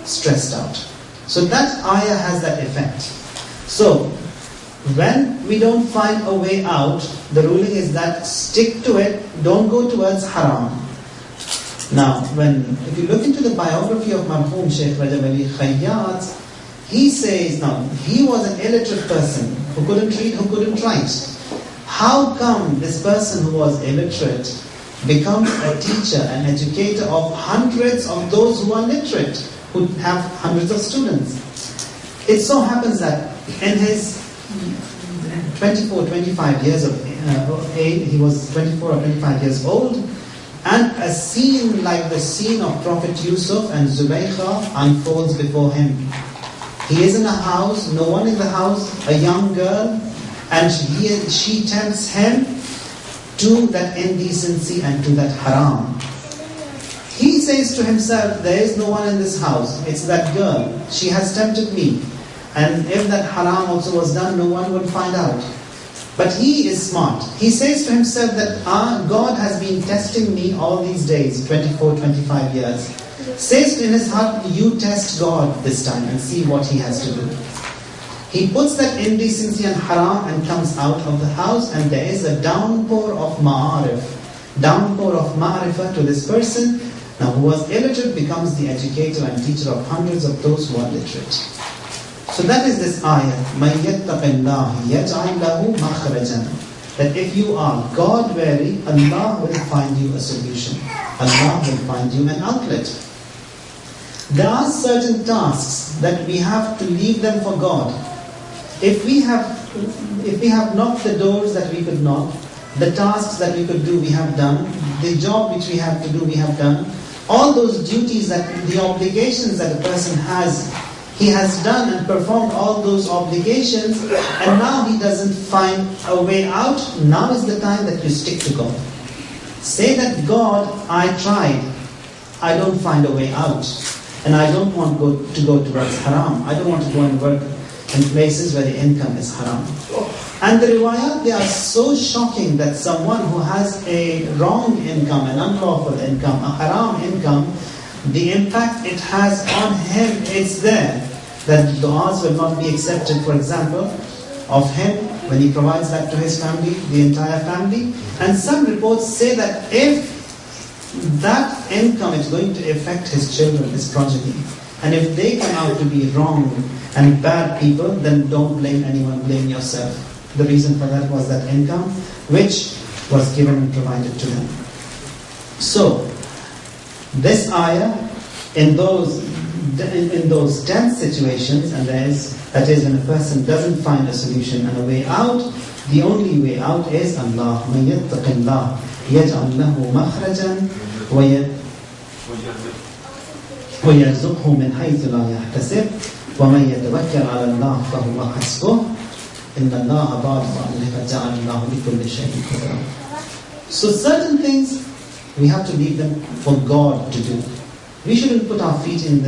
stressed out. So that ayah has that effect. So, when we don't find a way out, the ruling is that stick to it, don't go towards haram. Now, if you look into the biography of Marhum Shaykh Rajab Ali Khayyat, he says, now, he was an illiterate person who couldn't read, who couldn't write. How come this person who was illiterate becomes a teacher, an educator of hundreds of those who are literate, who have hundreds of students? It so happens that in his 24, 25 years of age, he was 24 or 25 years old, and a scene like the scene of Prophet Yusuf and Zulaykha unfolds before him. He is in a house, no one in the house, a young girl, and she tempts him to that indecency and to that haram. He says to himself, there is no one in this house, it's that girl, she has tempted me. And if that haram also was done, no one would find out. But he is smart. He says to himself that God has been testing me all these days, 24, 25 years. Says in his heart, you test God this time and see what he has to do. He puts that indecency and haram and comes out of the house, and there is a downpour of ma'arif. Downpour of ma'arifah to this person. Now who was illiterate becomes the educator and teacher of hundreds of those who are literate. So that is this ayah, مَن يَتَّقِ اللَّهِ يَجْعَلْ لَهُ مَخْرَجًا. That if you are God-wary, Allah will find you a solution. Allah will find you an outlet. There are certain tasks that we have to leave them for God. If we have knocked the doors that we could knock, the tasks that we could do, we have done. The job which we have to do, we have done. All those duties, the obligations that a person has, he has done and performed all those obligations, and now he doesn't find a way out. Now is the time that you stick to God. Say that, God, I tried, I don't find a way out, and I don't want to go towards haram. I don't want to go and work in places where the income is haram. And the riwayat, they are so shocking that someone who has a wrong income, an unlawful income, a haram income, the impact it has on him, it's there. That du'as will not be accepted, for example, of him when he provides that to his family, the entire family. And some reports say that if that income is going to affect his children, his progeny, and if they come out to be wrong and bad people, then don't blame anyone, blame yourself. The reason for that was that income which was given and provided to them. So, this ayah, in those tense situations, and that is when a person doesn't find a solution and a way out, the only way out is Allah. مَن يَتَّقِ اللَّهِ يَجْعَلْ لَهُ مَخْرَجًا وَيَرْزُقْهُ مِنْ حَيْثُ لَا يَحْتَسِبُ وَمَن يَتَوَكَّلْ عَلَى اللَّهِ فَهُوَ حَسْبُهُ Inna Allah ba'd likulli shay'in qadar. So certain things we have to leave them for God to do. We shouldn't put our feet in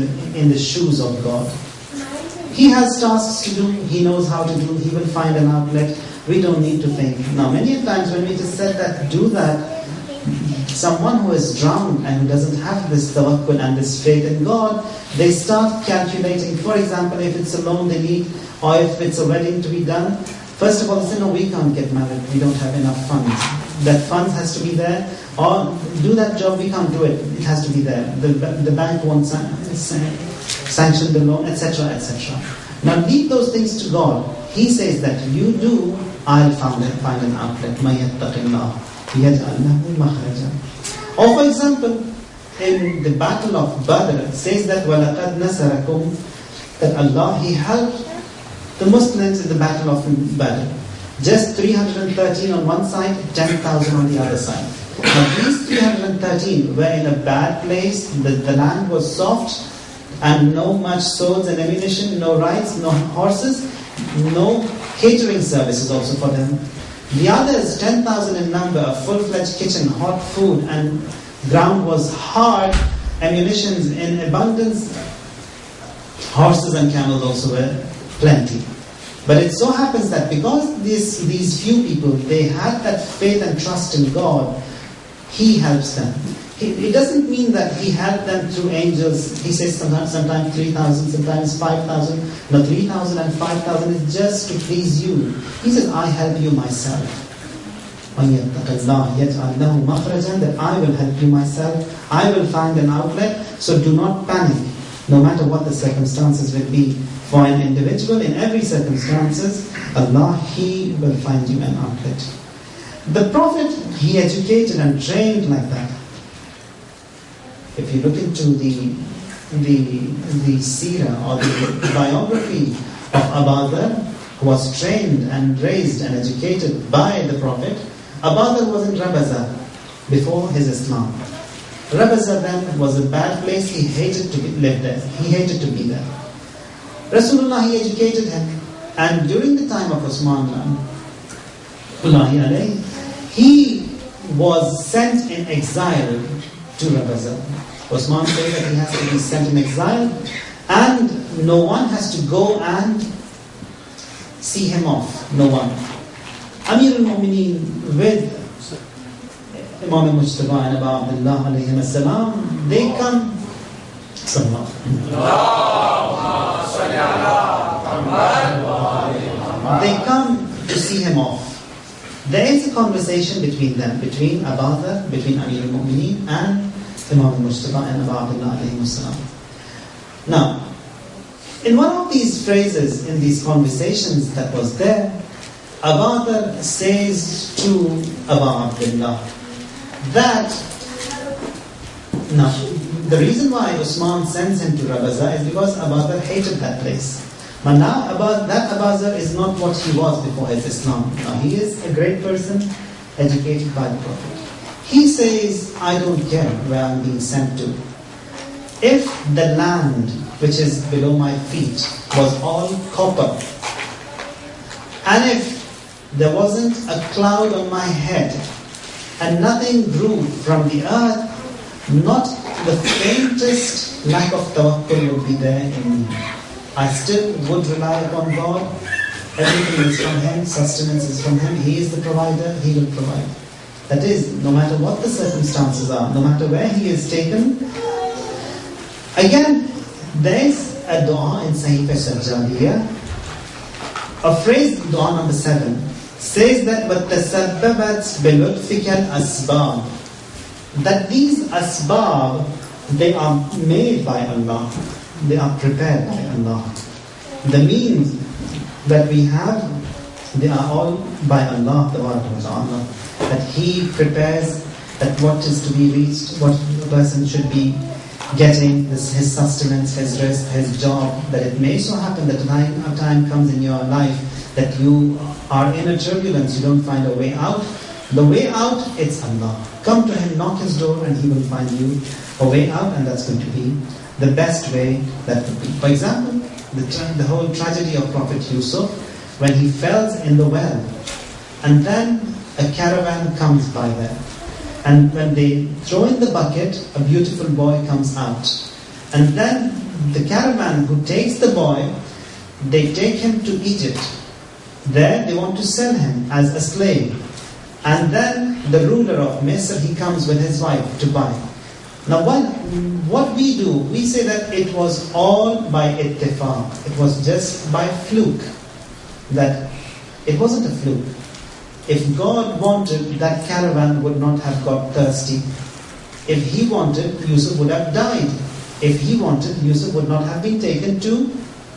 the shoes of God. He has tasks to do, He knows how to do, He will find an outlet. We don't need to think. Now many times when we just said that, do that, someone who is drowned and who doesn't have this tawakkul and this faith in God, they start calculating. For example, if it's a loan they need, or if it's a wedding to be done, first of all they say, no, we can't get married, we don't have enough funds. That funds has to be there, or do that job, we can't do it, it has to be there. The bank won't sanction the loan, etc., etc. Now leave those things to God. He says that you do, I'll find an outlet. Or for example, in the battle of Badr, it says that وَلَقَدْ نَصَرَكُمْ, that Allah, He helped the Muslims in the battle of Badr. Just 313 on one side, 10,000 on the other side. Now these 313 were in a bad place, the land was soft, and no much swords and ammunition, no rides, no horses, no catering services also for them. The others, 10,000 in number, a full-fledged kitchen, hot food, and ground was hard, ammunitions in abundance, horses and camels also were plenty. But it so happens that because these few people, they had that faith and trust in God, He helps them. It doesn't mean that He helped them through angels. He says sometimes 3,000, sometimes 5,000. No, 3,000 and 5,000 is just to please you. He says, I help you myself. That I will help you myself. I will find an outlet. So do not panic, no matter what the circumstances will be. For an individual, in every circumstances, Allah, He will find you an outlet. The Prophet, he educated and trained like that. If you look into the seerah or the biography of Abu Dharr, who was trained and raised and educated by the Prophet, Abu Dharr was in Rabaza before his Islam. Rabaza then was a bad place. He hated to live there. He hated to be there. Rasulullah, he educated him, and during the time of Osman, he was sent in exile to Rabaza. Osman said that he has to be sent in exile, and no one has to go and see him off. No one. Amir al-Mu'mineen with Imam al-Mujtaba and Abu Abdullah alayhi salam, they come. They come to see him off. There is a conversation between them, between Abu Dharr, between Amir al-Mu'mineen and Imam al-Mujtaba and Abu Abdullah alayhi salam. Now, in one of these phrases, in these conversations that was there, Abu Dharr says to Abu Abdullah that, now, the reason why Usman sends him to Rabaza is because Abu Dharr hated that place. But now that Abu Dharr is not what he was before his Islam. Now he is a great person, educated by the Prophet. He says, I don't care where I'm being sent to. If the land which is below my feet was all copper, and if there wasn't a cloud on my head, and nothing grew from the earth, not the faintest lack of tawakkul would be there in me. I still would rely upon God. Everything is from Him, sustenance is from Him. He is the provider, He will provide. That is, no matter what the circumstances are, no matter where he is taken. Again, there is a dua in Sahifa Sajjadiyya. A phrase, dua number 7, says that وَتَسَبَّبَتْ بِلُطْفِكَ الْأَسْبَابِ, that these asbab, they are made by Allah. They are prepared by Allah. The means that we have, they are all by Allah, that He prepares that what is to be reached, what the person should be getting, his sustenance, his rest, his job. That it may so happen that a time comes in your life that you are in a turbulence, you don't find a way out. The way out, it's Allah. Come to Him, knock His door, and He will find you a way out, and that's going to be the best way that could be. For example, the whole tragedy of Prophet Yusuf, when he fell in the well. And then a caravan comes by there. And when they throw in the bucket, a beautiful boy comes out. And then the caravan who takes the boy, they take him to Egypt. There they want to sell him as a slave. And then the ruler of Misr, he comes with his wife to buy. Now what we do, we say that it was all by ittifaq. It was just by fluke. That it wasn't a fluke. If God wanted, that caravan would not have got thirsty. If He wanted, Yusuf would have died. If He wanted, Yusuf would not have been taken to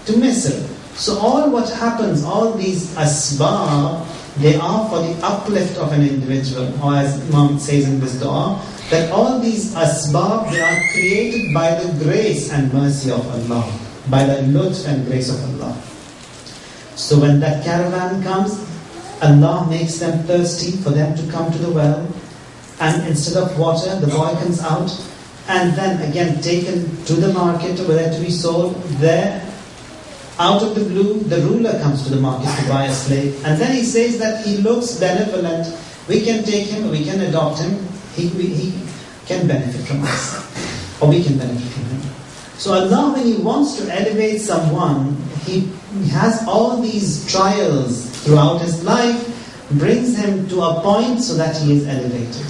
Misr. So all what happens, all these asbab, they are for the uplift of an individual. Or as Imam says in this dua, that all these asbab, they are created by the grace and mercy of Allah. By the lutf and grace of Allah. So when that caravan comes, Allah makes them thirsty for them to come to the well. And instead of water, the boy comes out. And then again taken to the market where they're to be sold. There, out of the blue, the ruler comes to the market to buy a slave. And then he says that he looks benevolent. We can take him, we can adopt him. He can benefit from us. Or we can benefit from him. So Allah, when He wants to elevate someone, He has all these trials throughout his life, brings him to a point so that he is elevated.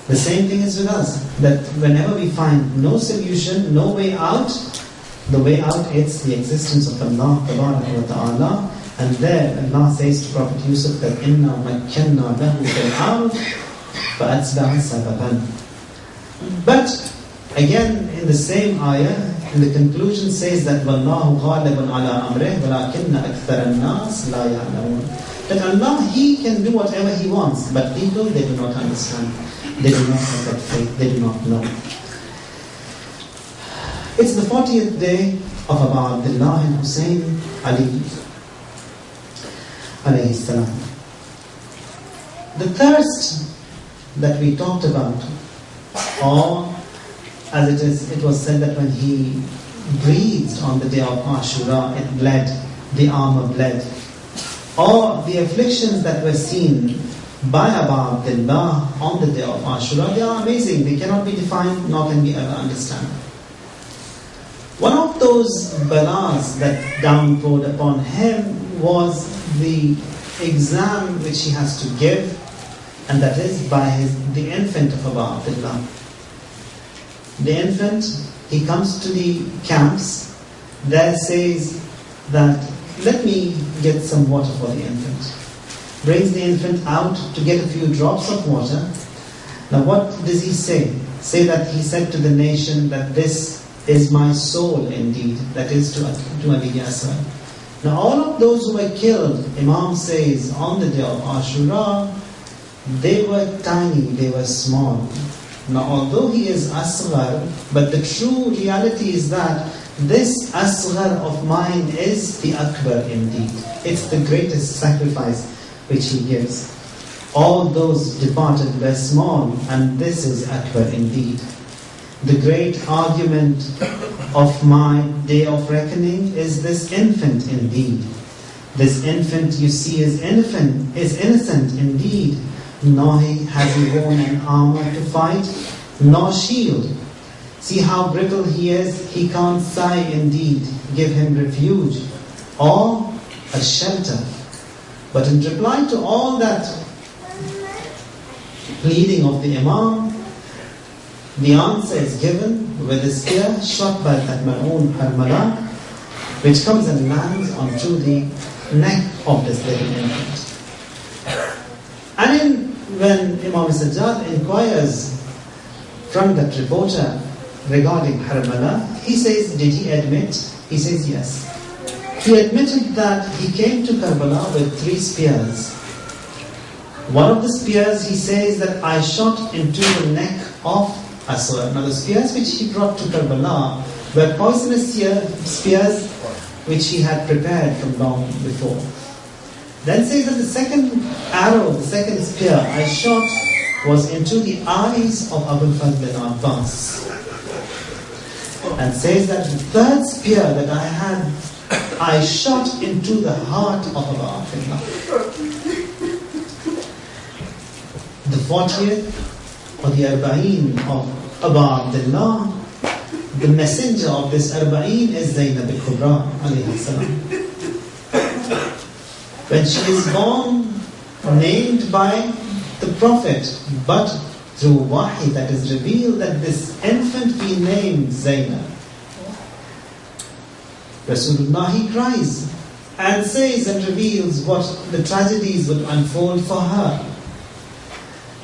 The same thing is with us, that whenever we find no solution, no way out, the way out is the existence of Allah Tabaraka wa Ta'ala. And there Allah says to Prophet Yusuf that inna makkanna lahu fil ard fa'atba'a sababan. But again in the same ayah, in the conclusion says that Wallahu ghalibun ala amrih walakinna akthara an-nas la ya'lamun. That Allah, He can do whatever He wants, but people, they do not understand. They do not have that faith, they do not know. It's the 40th day of Abu Abdullah and Hussein Ali alayhi salam. The thirst that we talked about, or as it was said that when he breathed on the day of Ashura, it bled, the armor bled. Or the afflictions that were seen by Abu Abdullah on the day of Ashura, they are amazing. They cannot be defined, nor can we ever understand. One of those balas that downpoured upon him was the exam which he has to give, and that is by the infant of Abu Abdullah. The infant, he comes to the camps, there says that, let me get some water for the infant. Brings the infant out to get a few drops of water. Now what does he say? Say that he said to the nation that this is my soul indeed, that is to Ali Yasir. Now all of those who were killed, Imam says, on the day of Ashura, they were tiny, they were small. Now although he is Asghar, but the true reality is that this Asghar of mine is the Akbar indeed. It's the greatest sacrifice which he gives. All those departed were small, and this is Akbar indeed. The great argument of my day of reckoning is this infant indeed. This infant you see is innocent indeed. Nor has he worn an armor to fight, nor shield. See how brittle he is, he can't sigh indeed. Give him refuge, or a shelter. But in reply to all that pleading of the Imam, the answer is given with a spear shot by that Mal'oon Harmala, which comes and lands onto the neck of this little infant. And when Imam Sajjad inquires from that reporter regarding Harmala, he says, did he admit? He says yes. He admitted that he came to Karbala with 3 spears. One of the spears, he says that I shot into the neck of Aswad. Now the spears which he brought to Karbala were poisonous spears which he had prepared from long before. Then says that the second arrow, the second spear I shot was into the eyes of Abu Fadl al-Abbas. And says that the third spear that I had I shot into the heart of Abu Abdullah. The 40th or the Arba'een of Abu Abdullah, the messenger of this Arba'een is Zainab al-Kubra alayhi salam. When she is born, named by the Prophet, but through wahi that is revealed that this infant be named Zainab. Rasulullah, he cries and says and reveals what the tragedies would unfold for her.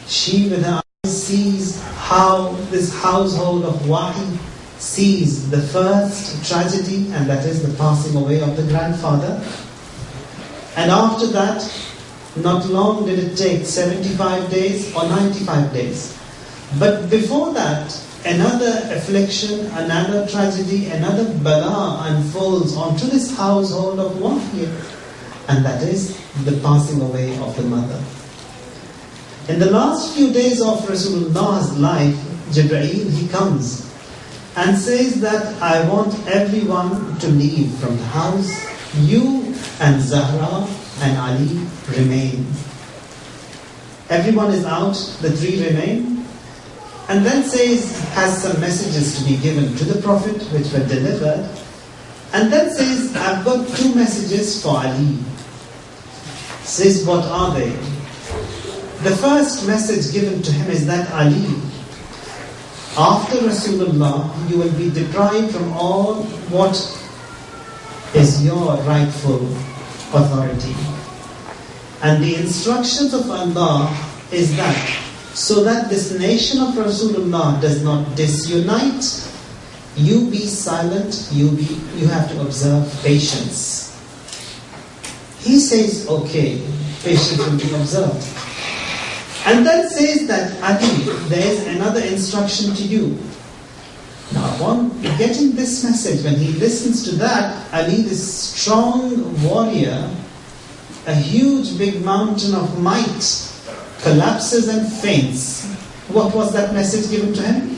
She with her eyes sees how this household of wahi sees the first tragedy, and that is the passing away of the grandfather. And after that, not long did it take, 75 days or 95 days. But before that, another affliction, another tragedy, another bala unfolds onto this household of wahi, and that is the passing away of the mother. In the last few days of Rasulullah's life, Jibreel, he comes and says that I want everyone to leave from the house. You and Zahra and Ali remain. Everyone is out, the three remain. And then says, has some messages to be given to the Prophet, which were delivered. And then says, I've got two messages for Ali. Says, what are they? The first message given to him is that Ali, after Rasulullah, you will be deprived from all what is your rightful authority. And the instructions of Allah is that, so that this nation of Rasulullah does not disunite, you be silent, you have to observe patience. He says, okay, patience will be observed. And then says that, Ali, there is another instruction to you. Now, upon getting this message, when he listens to that, Ali, this strong warrior, a huge big mountain of might, collapses and faints. What was that message given to him?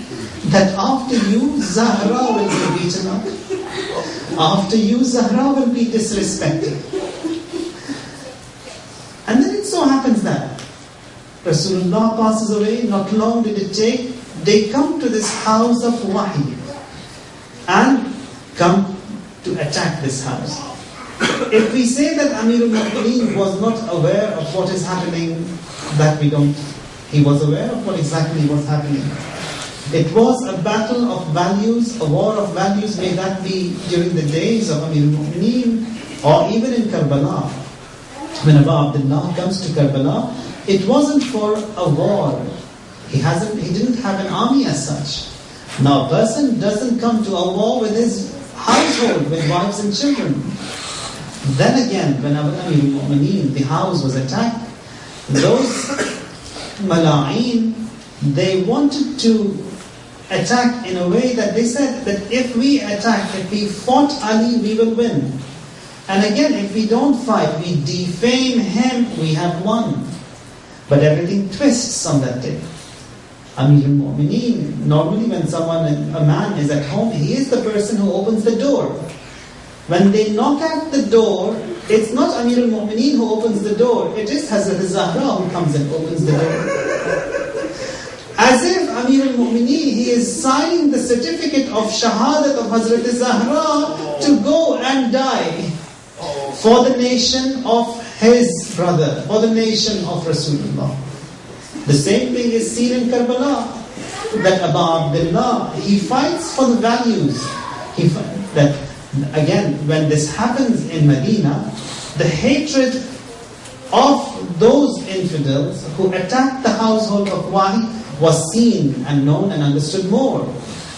That after you, Zahra will be beaten up. After you, Zahra will be disrespected. And then it so happens that Rasulullah passes away, not long did it take, they come to this house of wahi and come to attack this house. If we say that Amirul Mu'mineen was not aware of what is happening, that we don't, he was aware of what exactly was happening. It was a battle of values, a war of values, may that be during the days of Amirul Mu'mineen or even in Karbala. When Abu Abdullah comes to Karbala, it wasn't for a war. He didn't have an army as such. Now a person doesn't come to a war with his household, with wives and children. Then again, when Amirul Mu'mineen, the house was attacked, those mala'een, they wanted to attack in a way that they said that if we attack, if we fought Ali, we will win. And again, if we don't fight, we defame him, we have won. But everything twists on that day. Amirul Mu'mineen, normally when a man is at home, he is the person who opens the door. When they knock at the door, it's not Amirul Mu'mineen who opens the door, it is Hazrat Zahra who comes and opens the door. As if Amirul Mu'mineen, he is signing the certificate of Shahadat of Hazrat Zahra to go and die for the nation of his brother, for the nation of Rasulullah. The same thing is seen in Karbala, that Abu Abdullah, he fights for the values. That again, when this happens in Medina, the hatred of those infidels who attacked the household of Wahi was seen and known and understood more.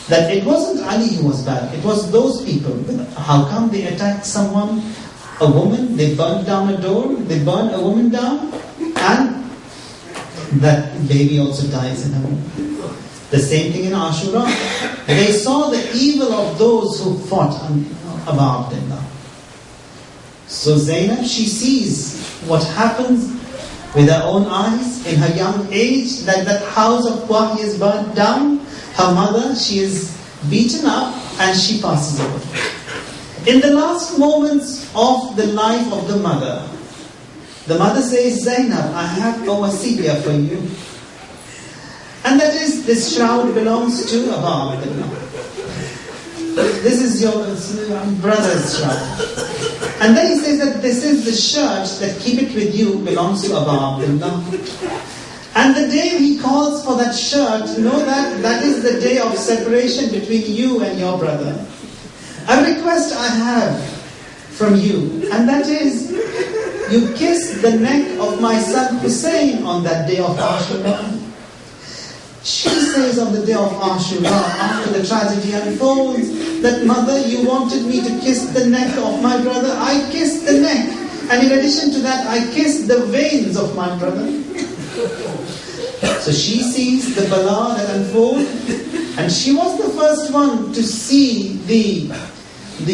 That it wasn't Ali who was bad, it was those people. How come they attacked someone, a woman, they burned down a door, they burned a woman down, and that baby also dies in her womb. The same thing in Ashura. They saw the evil of those who fought Abu Abdullah. So Zainab, she sees what happens with her own eyes in her young age, that house of Wahi is burnt down. Her mother, she is beaten up and she passes away. In the last moments of the life of the mother says, Zainab, I have a wasiya for you. And that is, this shroud belongs to Abu Abdullah. This is your brother's shroud. And then he says that this is the shirt that keep it with you belongs to Abu Abdullah. And the day he calls for that shirt, know that that is the day of separation between you and your brother. A request I have from you, and that is, you kiss the neck of my son Hussein on that day of Ashura. She says on the day of Ashura, after the tragedy unfolds, that mother, you wanted me to kiss the neck of my brother. I kissed the neck. And in addition to that, I kissed the veins of my brother. So she sees the bala that unfolds, and she was the first one to see the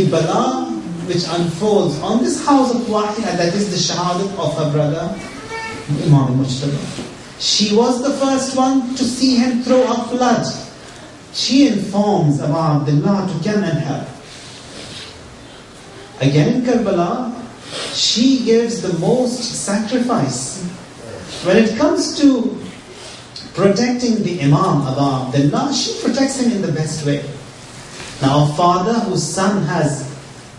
bala which unfolds on this house of wahi, and that is the shahadat of her brother, Imam Mujtaba. She was the first one to see him throw up blood. She informs Abu Abdullah to come and help. Again in Karbala, she gives the most sacrifice. When it comes to protecting the Imam Abu Abdullah, she protects him in the best way. Now a father whose son has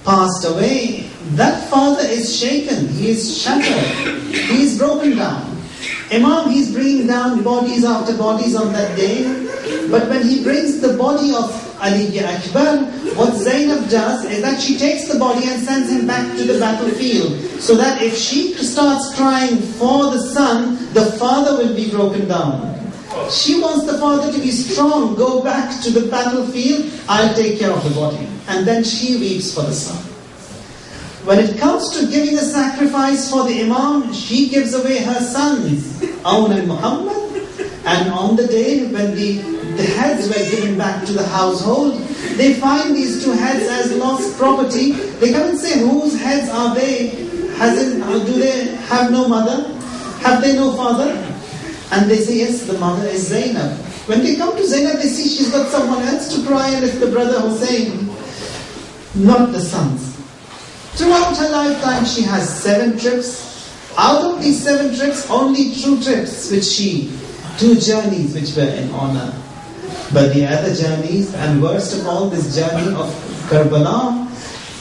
passed away, that father is shaken, he is shattered, he is broken down. Imam, he's bringing down bodies after bodies on that day. But when he brings the body of Ali Akbar, what Zainab does is that she takes the body and sends him back to the battlefield. So that if she starts crying for the son, the father will be broken down. She wants the father to be strong, go back to the battlefield, I'll take care of the body. And then she weeps for the son. When it comes to giving a sacrifice for the Imam, she gives away her sons, Aun and Muhammad. And on the day when the heads were given back to the household, they find these two heads as lost property. They come and say, whose heads are they? Do they have no mother? Have they no father? And they say, yes, the mother is Zainab. When they come to Zainab, they see she's got someone else to cry, and it's the brother Hussein, not the sons. Throughout her lifetime, she has 7 trips. Out of these 7 trips, only 2 trips, 2 journeys which were in honor. But the other journeys, and worst of all, this journey of Karbala,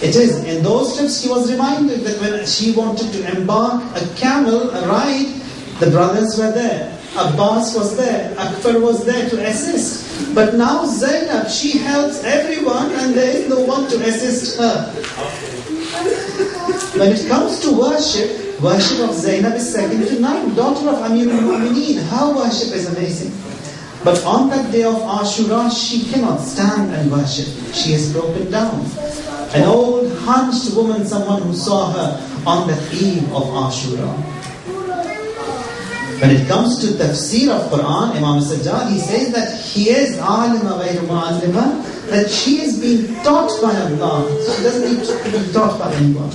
it is in those trips she was reminded that when she wanted to embark a camel, a ride, the brothers were there. Abbas was there. Akbar was there to assist. But now Zainab, she helps everyone, and there is no one to assist her. When it comes to worship of Zainab is second to none. Daughter of Amir al-Mu'mineen, her worship is amazing. But on that day of Ashura, she cannot stand and worship. She is broken down. An old, hunched woman, someone who saw her on that eve of Ashura. When it comes to tafsir of Quran, Imam Sajjad, he says that he is alima wa mu'allima, that she is being taught by Allah. She doesn't need to be taught by anyone.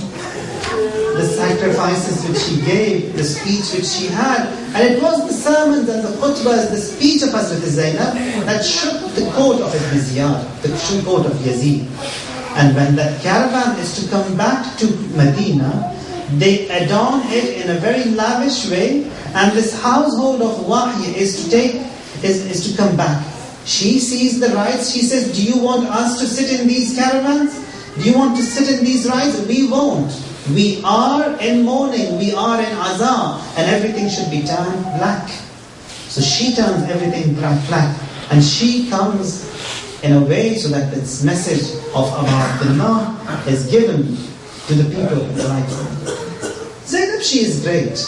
The sacrifices which she gave, the speech which she had, and it was the sermons and the khutbahs, the speech of Hazrat Zainab that shook the court of Ibn Ziyad, the court of Yazid. And when that caravan is to come back to Medina, they adorn it in a very lavish way, and this household of Wahy is to come back. She sees the rides, she says, do you want us to sit in these caravans? Do you want to sit in these rides? We won't. We are in mourning, we are in azar, and everything should be turned black. So she turns everything black, and she comes in a way so that this message of Abu Abdullah is given to the people in the right way. Zainab, she is great.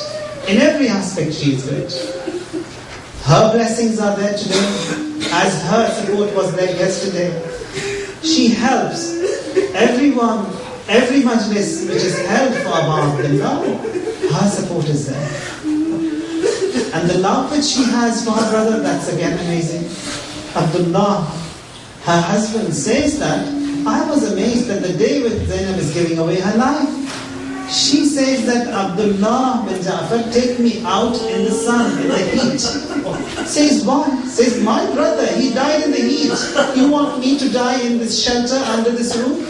In every aspect she is great. Her blessings are there today, as her support was there yesterday. She helps everyone, every majlis which is held for Abu Abdullah, her support is there. And the love which she has for her brother, that's again amazing. Abdullah, her husband, says that, I was amazed that the day when Zainab is giving away her life, she says that Abdullah bin Ja'far, take me out in the sun, in the heat. Says why? Says my brother, he died in the heat. You want me to die in this shelter under this roof?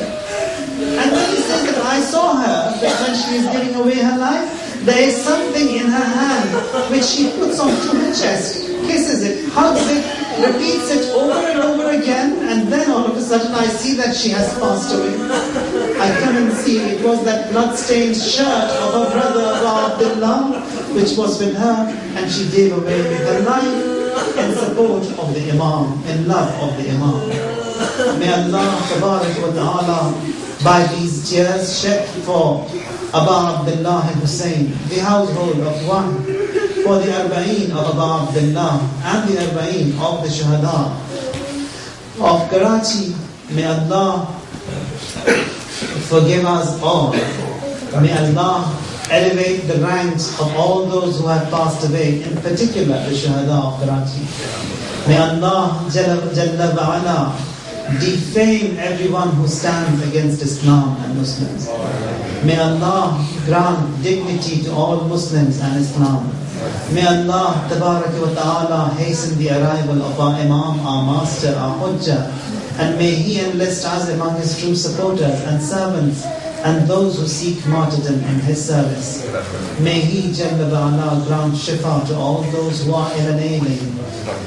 And then he says that I saw her that when she is giving away her life, there is something in her hand which she puts onto her chest, kisses it, hugs it, repeats it over and over again, and then all of a sudden I see that she has passed away. I come and see it was that blood-stained shirt of her brother Abu Abdullah which was with her, and she gave away her life in support of the Imam, in love of the Imam. May Allah Tabarak wa Ta'ala, by these tears shed for Abu Abdullah Hussein, the household of one, for the Arba'een of Abu Abdullah and the Arba'een of the Shuhada of Karachi, may Allah forgive us all. May Allah elevate the ranks of all those who have passed away, in particular the Shuhada of Karachi. May Allah Jalla wa'ala defame everyone who stands against Islam and Muslims. May Allah grant dignity to all Muslims and Islam. May Allah Tabarak wa Ta'ala hasten the arrival of our Imam, our Master, our Hujjah, and may He enlist us among His true supporters and servants and those who seek martyrdom in His service. May He Jalla wa'ala grant shifa to all those who are ill and ailing,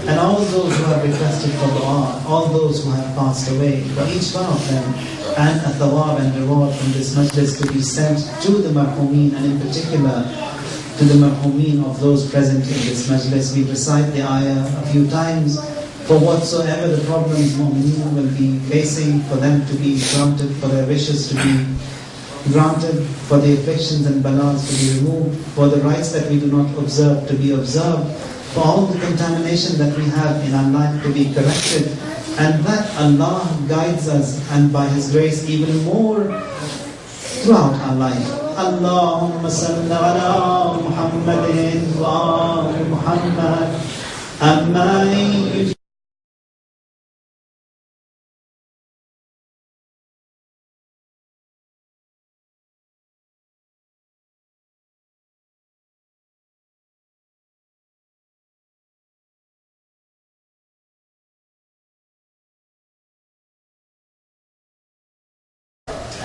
and all those who have requested for dua, all those who have passed away, for each one of them, and a thawab and reward from this majlis to be sent to the marhumeen, and in particular to the marhumeen of those present in this majlis. We recite the ayah a few times for whatsoever the problems mu'mineen will be facing, for them to be granted, for their wishes to be granted, for the afflictions and balas to be removed, for the rights that we do not observe to be observed, for all the contamination that we have in our life to be corrected, and that Allah guides us, and by His grace even more throughout our life. Allahumma salli ala Muhammadin wa ali Muhammad amma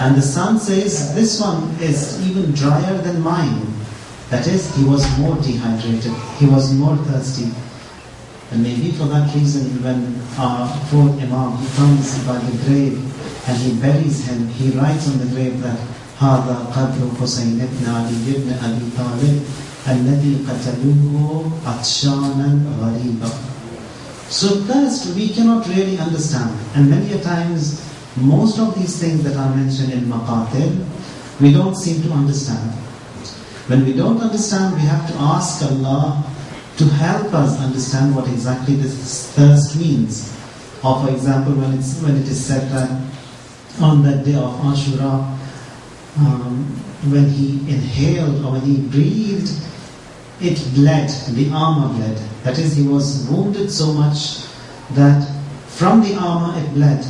And the son says, this one is even drier than mine. That is, he was more dehydrated, he was more thirsty. And maybe for that reason, when our fourth Imam, he comes by the grave and he buries him, he writes on the grave that هَذَا قَبْرُ حُسَيْنِ بْنِ عَلِيِّ بْنِ أَبِي طَالِبٍ الَّذِي قَتَلُوهُ عَطْشَانًا غَرِيبًا. So thirst, we cannot really understand. And many a times, most of these things that are mentioned in Maqatil, we don't seem to understand. When we don't understand, we have to ask Allah to help us understand what exactly this thirst means. Or for example, when it is said that on that day of Ashura, when he inhaled or when he breathed, it bled, the armor bled. That is, he was wounded so much that from the armor it bled.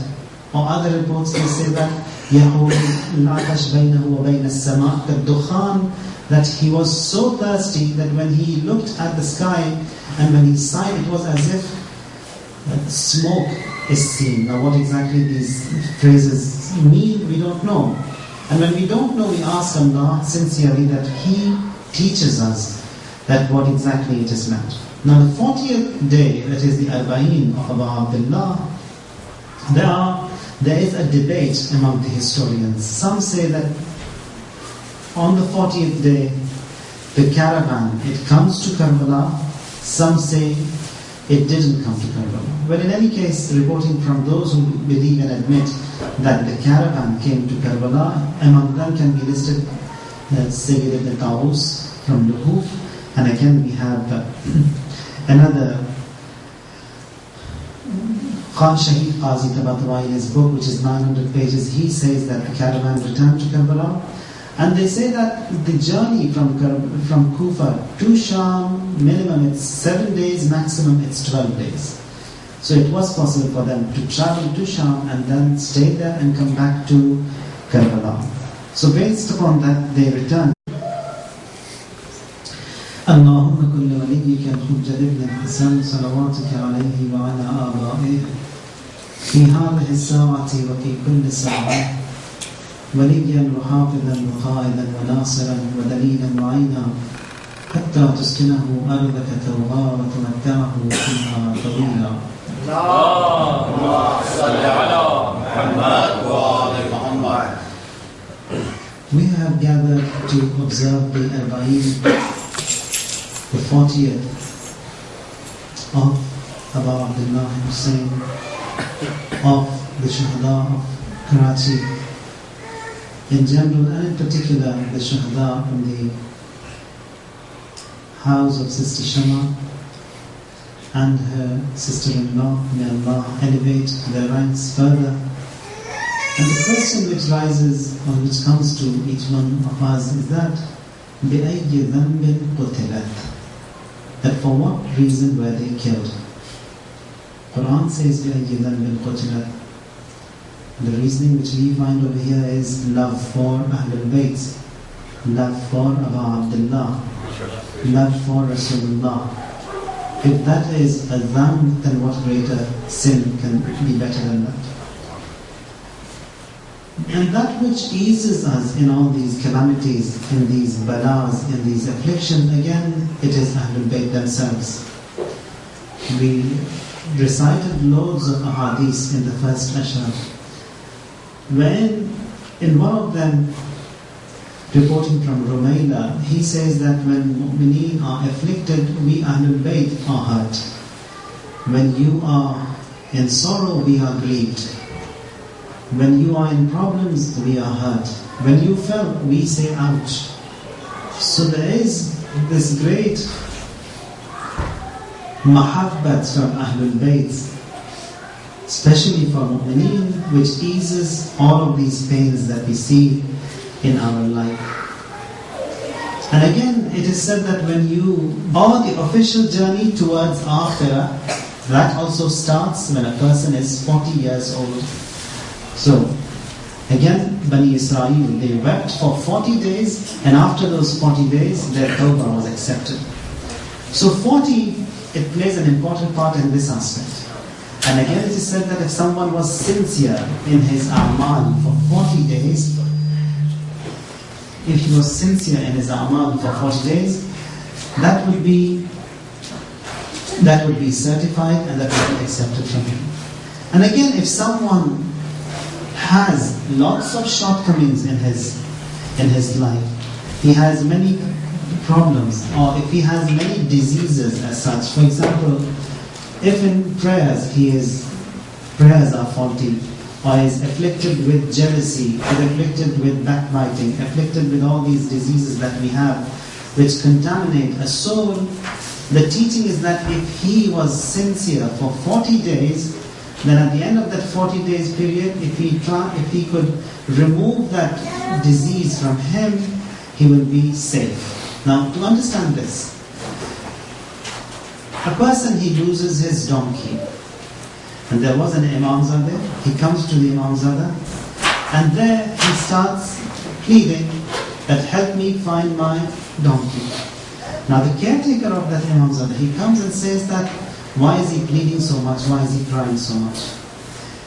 Or other reports, they say that يَحُولُ الْعَطَشْ بَيْنَهُ وَبَيْنَ السَّمَاءِ كَالدُّخَانِ, that he was so thirsty that when he looked at the sky and when he sighed, it was as if smoke is seen. Now what exactly these phrases mean, we don't know. And when we don't know, we ask Allah sincerely that He teaches us that what exactly it is meant. Now the 40th day, that is the Arba'een of Abu Abdullah, there is a debate among the historians. Some say that on the 40th day, the caravan, it comes to Karbala. Some say it didn't come to Karbala. But in any case, reporting from those who believe and admit that the caravan came to Karbala, among them can be listed Sayyid ibn Taus from Luhuf, and again we have another Khan Shahid Qazi Tabatwa in his book, which is 900 pages, he says that the caravan returned to Karbala. And they say that the journey from Kufa to Sham, minimum it's 7 days, maximum it's 12 days. So it was possible for them to travel to Sham and then stay there and come back to Karbala. So based upon that, they returned. اللهم كل وليك الحجة ابن الحسن صلواتك عليه وعلى آبائه في هذه الساعة وفي كل ساعة وليا وحافظا وقائدا وناصرا ودليلا وعينا حتى تسكنه أرضك توغى وتمتعه فيها طويلا. اللهم صل على محمد وآل محمد. We have gathered to observe the Arba'een, the 40th of Abu Abdullah Hussain, of the Shuhada of Karachi in general, and in particular the Shuhada from the house of Sister Shama and her sister-in-law. May Allah elevate their ranks further. And the question which rises, or which comes to each one of us, is that بِأَيِّ ذَنْبٍ قُتِلَتْ, that for what reason were they killed? Quran says بِأَيِّ ذَنْبٍ قُتِلَتْ. The reasoning which we find over here is love for Ahlul Bayt, love for Abu Abdullah, love for Rasulullah. If that is a dhanb, then what greater sin can be better than that? And that which eases us in all these calamities, in these balas, in these afflictions, again, it is Ahlul Bayt themselves. We recited loads of ahadith in the first Ashura, when in one of them, reporting from Rumayla, he says that when mu'mineen are afflicted, we Ahlul Bayt are hurt. When you are in sorrow, we are grieved. When you are in problems, we are hurt. When you fell, we say ouch. So there is this great mahabbat from Ahlul Bayt, especially for mu'mineen, which eases all of these pains that we see in our life. And again, it is said that when you, or the official journey towards Akhirah, that also starts when a person is 40 years old. So, again, Bani Israel, they wept for 40 days, and after those 40 days, their tawbah was accepted. So 40, it plays an important part in this aspect. And again, it is said that if someone was sincere in his a'mal for 40 days, if he was sincere in his a'mal for 40 days, that would be certified and that would be accepted from him. And again, if someone has lots of shortcomings in his life, he has many problems, or if he has many diseases as such. For example, if in prayers are faulty, or is afflicted with jealousy, is afflicted with backbiting, afflicted with all these diseases that we have, which contaminate a soul, the teaching is that if he was sincere for 40 days, then at the end of that 40 days period, if he could remove that disease from him, he will be safe. Now, to understand this, a person, he loses his donkey, and there was an Imamzadeh. He comes to the Imamzadeh, and there he starts pleading that help me find my donkey. Now the caretaker of that Imamzadeh, he comes and says that, why is he pleading so much? Why is he crying so much?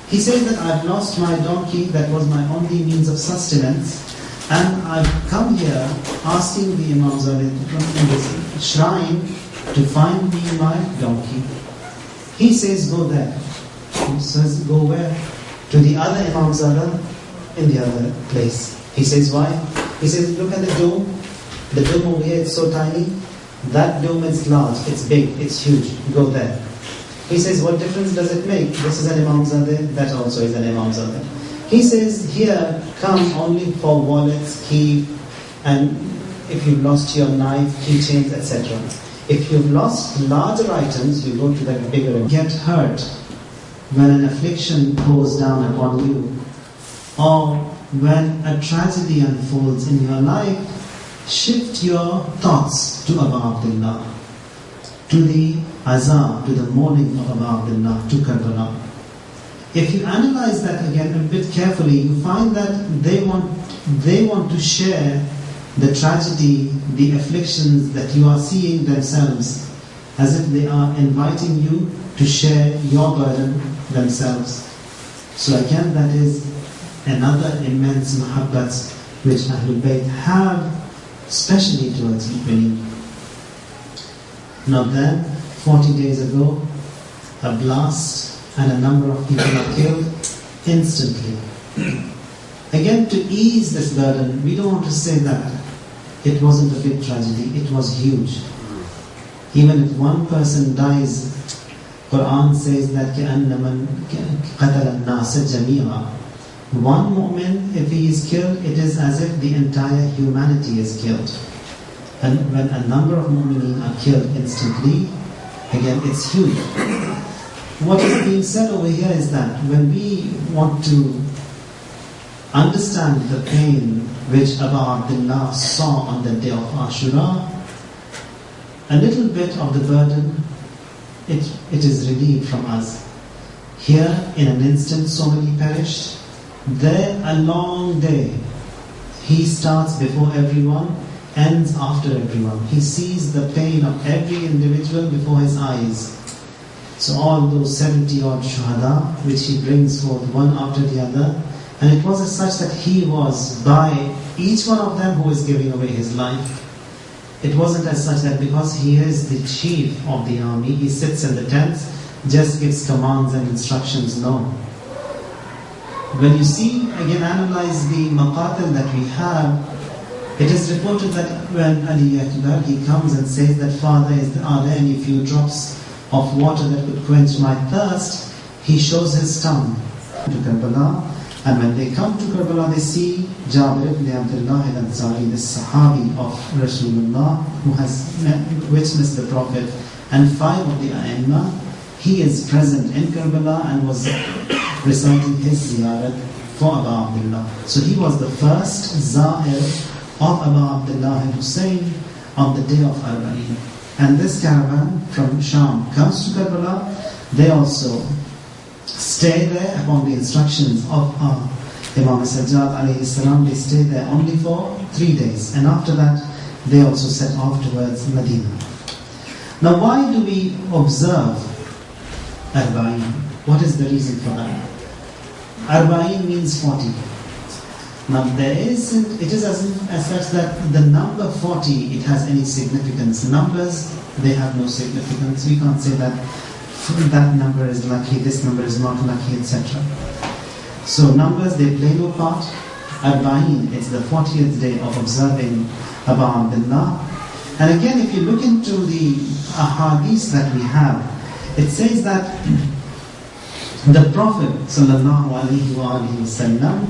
He says that I've lost my donkey, that was my only means of sustenance, and I've come here asking the Imamzadeh in this shrine to find me my donkey. He says, go there. He says, go where? To the other Imamzadeh in the other place. He says, why? He says, look at the dome. The dome over here is so tiny. That dome is large, it's big, it's huge. Go there. He says, what difference does it make? This is an Imamzadeh, that also is an Imamzadeh. He says, here, come only for wallets, key, and if you've lost your knife, keychains, etc. If you've lost larger items, you go to that bigger one. Get hurt when an affliction pours down upon you, or when a tragedy unfolds in your life, shift your thoughts to Abu Abdullah, to the azab, to the mourning of Abu Abdullah, to Karbala. If you analyze that again a bit carefully, you find that they want to share the tragedy, the afflictions that you are seeing themselves, as if they are inviting you to share your burden themselves. So again, that is another immense muhabbat which Ahlul Bayt have, especially towards women. Now then, 40 days ago, a blast and a number of people are killed instantly. Again, to ease this burden, we don't want to say that it wasn't a big tragedy, it was huge. Even if one person dies, Quran says that كَأَنَّ مَنْ قَتَلَ النَّاسَ جَمِيعًا. One mu'min, if he is killed, it is as if the entire humanity is killed. And when a number of mu'mineen are killed instantly, again, it's huge. What is being said over here is that when we want to understand the pain which Abu Abdullah saw on the day of Ashura, a little bit of the burden, it is relieved from us. Here, in an instant, so many perished. There, a long day. He starts before everyone, ends after everyone. He sees the pain of every individual before his eyes. So all those 70 odd shuhada, which he brings forth one after the other, and it was as such that he was by each one of them who is giving away his life. It wasn't as such that because he is the chief of the army, he sits in the tents, just gives commands and instructions. No. When you see, again, analyze the maqatil that we have, it is reported that when Ali Akbar, he comes and says that, Father, are there any few drops of water that could quench my thirst? He shows his tongue to Karbala. And when they come to Karbala, they see Jabir ibn Abdullah al-Ansari, the Sahabi of Rasulullah, who has witnessed the Prophet, and 5 of the A'imma. He is present in Karbala and was reciting his ziyarat for Abu Abdullah. So he was the first Zahir of Abu Abdullah al-Hussein on the day of Arba'in. And this caravan from Sham comes to Karbala. They also stay there upon the instructions of Imam Sajjad alayhi salam. They stay there only for 3 days, and after that they also set off towards Medina. Now, why do we observe Arba'in? What is the reason for that? Arba'in means 40. Now it is as such that the number 40, it has any significance. Numbers, they have no significance. We can't say that that number is lucky, this number is not lucky, etc. So numbers, they play no part. Arba'in, it's the 40th day of observing Abu Abdullah. And again, if you look into the ahadith that we have, it says that the Prophet sallallahu alaihi wasallam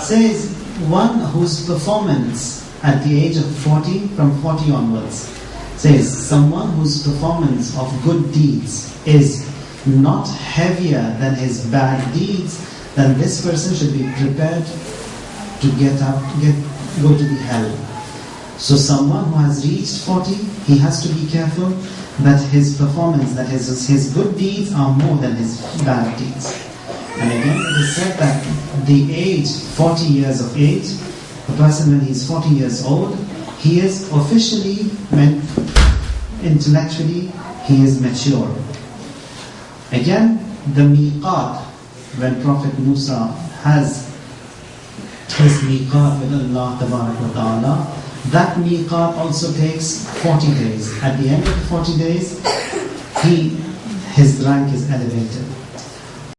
says one whose performance at the age of 40, from 40 onwards, says someone whose performance of good deeds is not heavier than his bad deeds, then this person should be prepared to go to the hell. So someone who has reached 40, he has to be careful that his performance, that his good deeds are more than his bad deeds. And again, it is said that the age, 40 years of age, a person when he is 40 years old, he is officially, intellectually, he is mature. Again, the miqat, when Prophet Musa has his miqat with Allah Tabarak wa Ta'ala, that miqat also takes 40 days. At the end of the 40 days, his rank is elevated.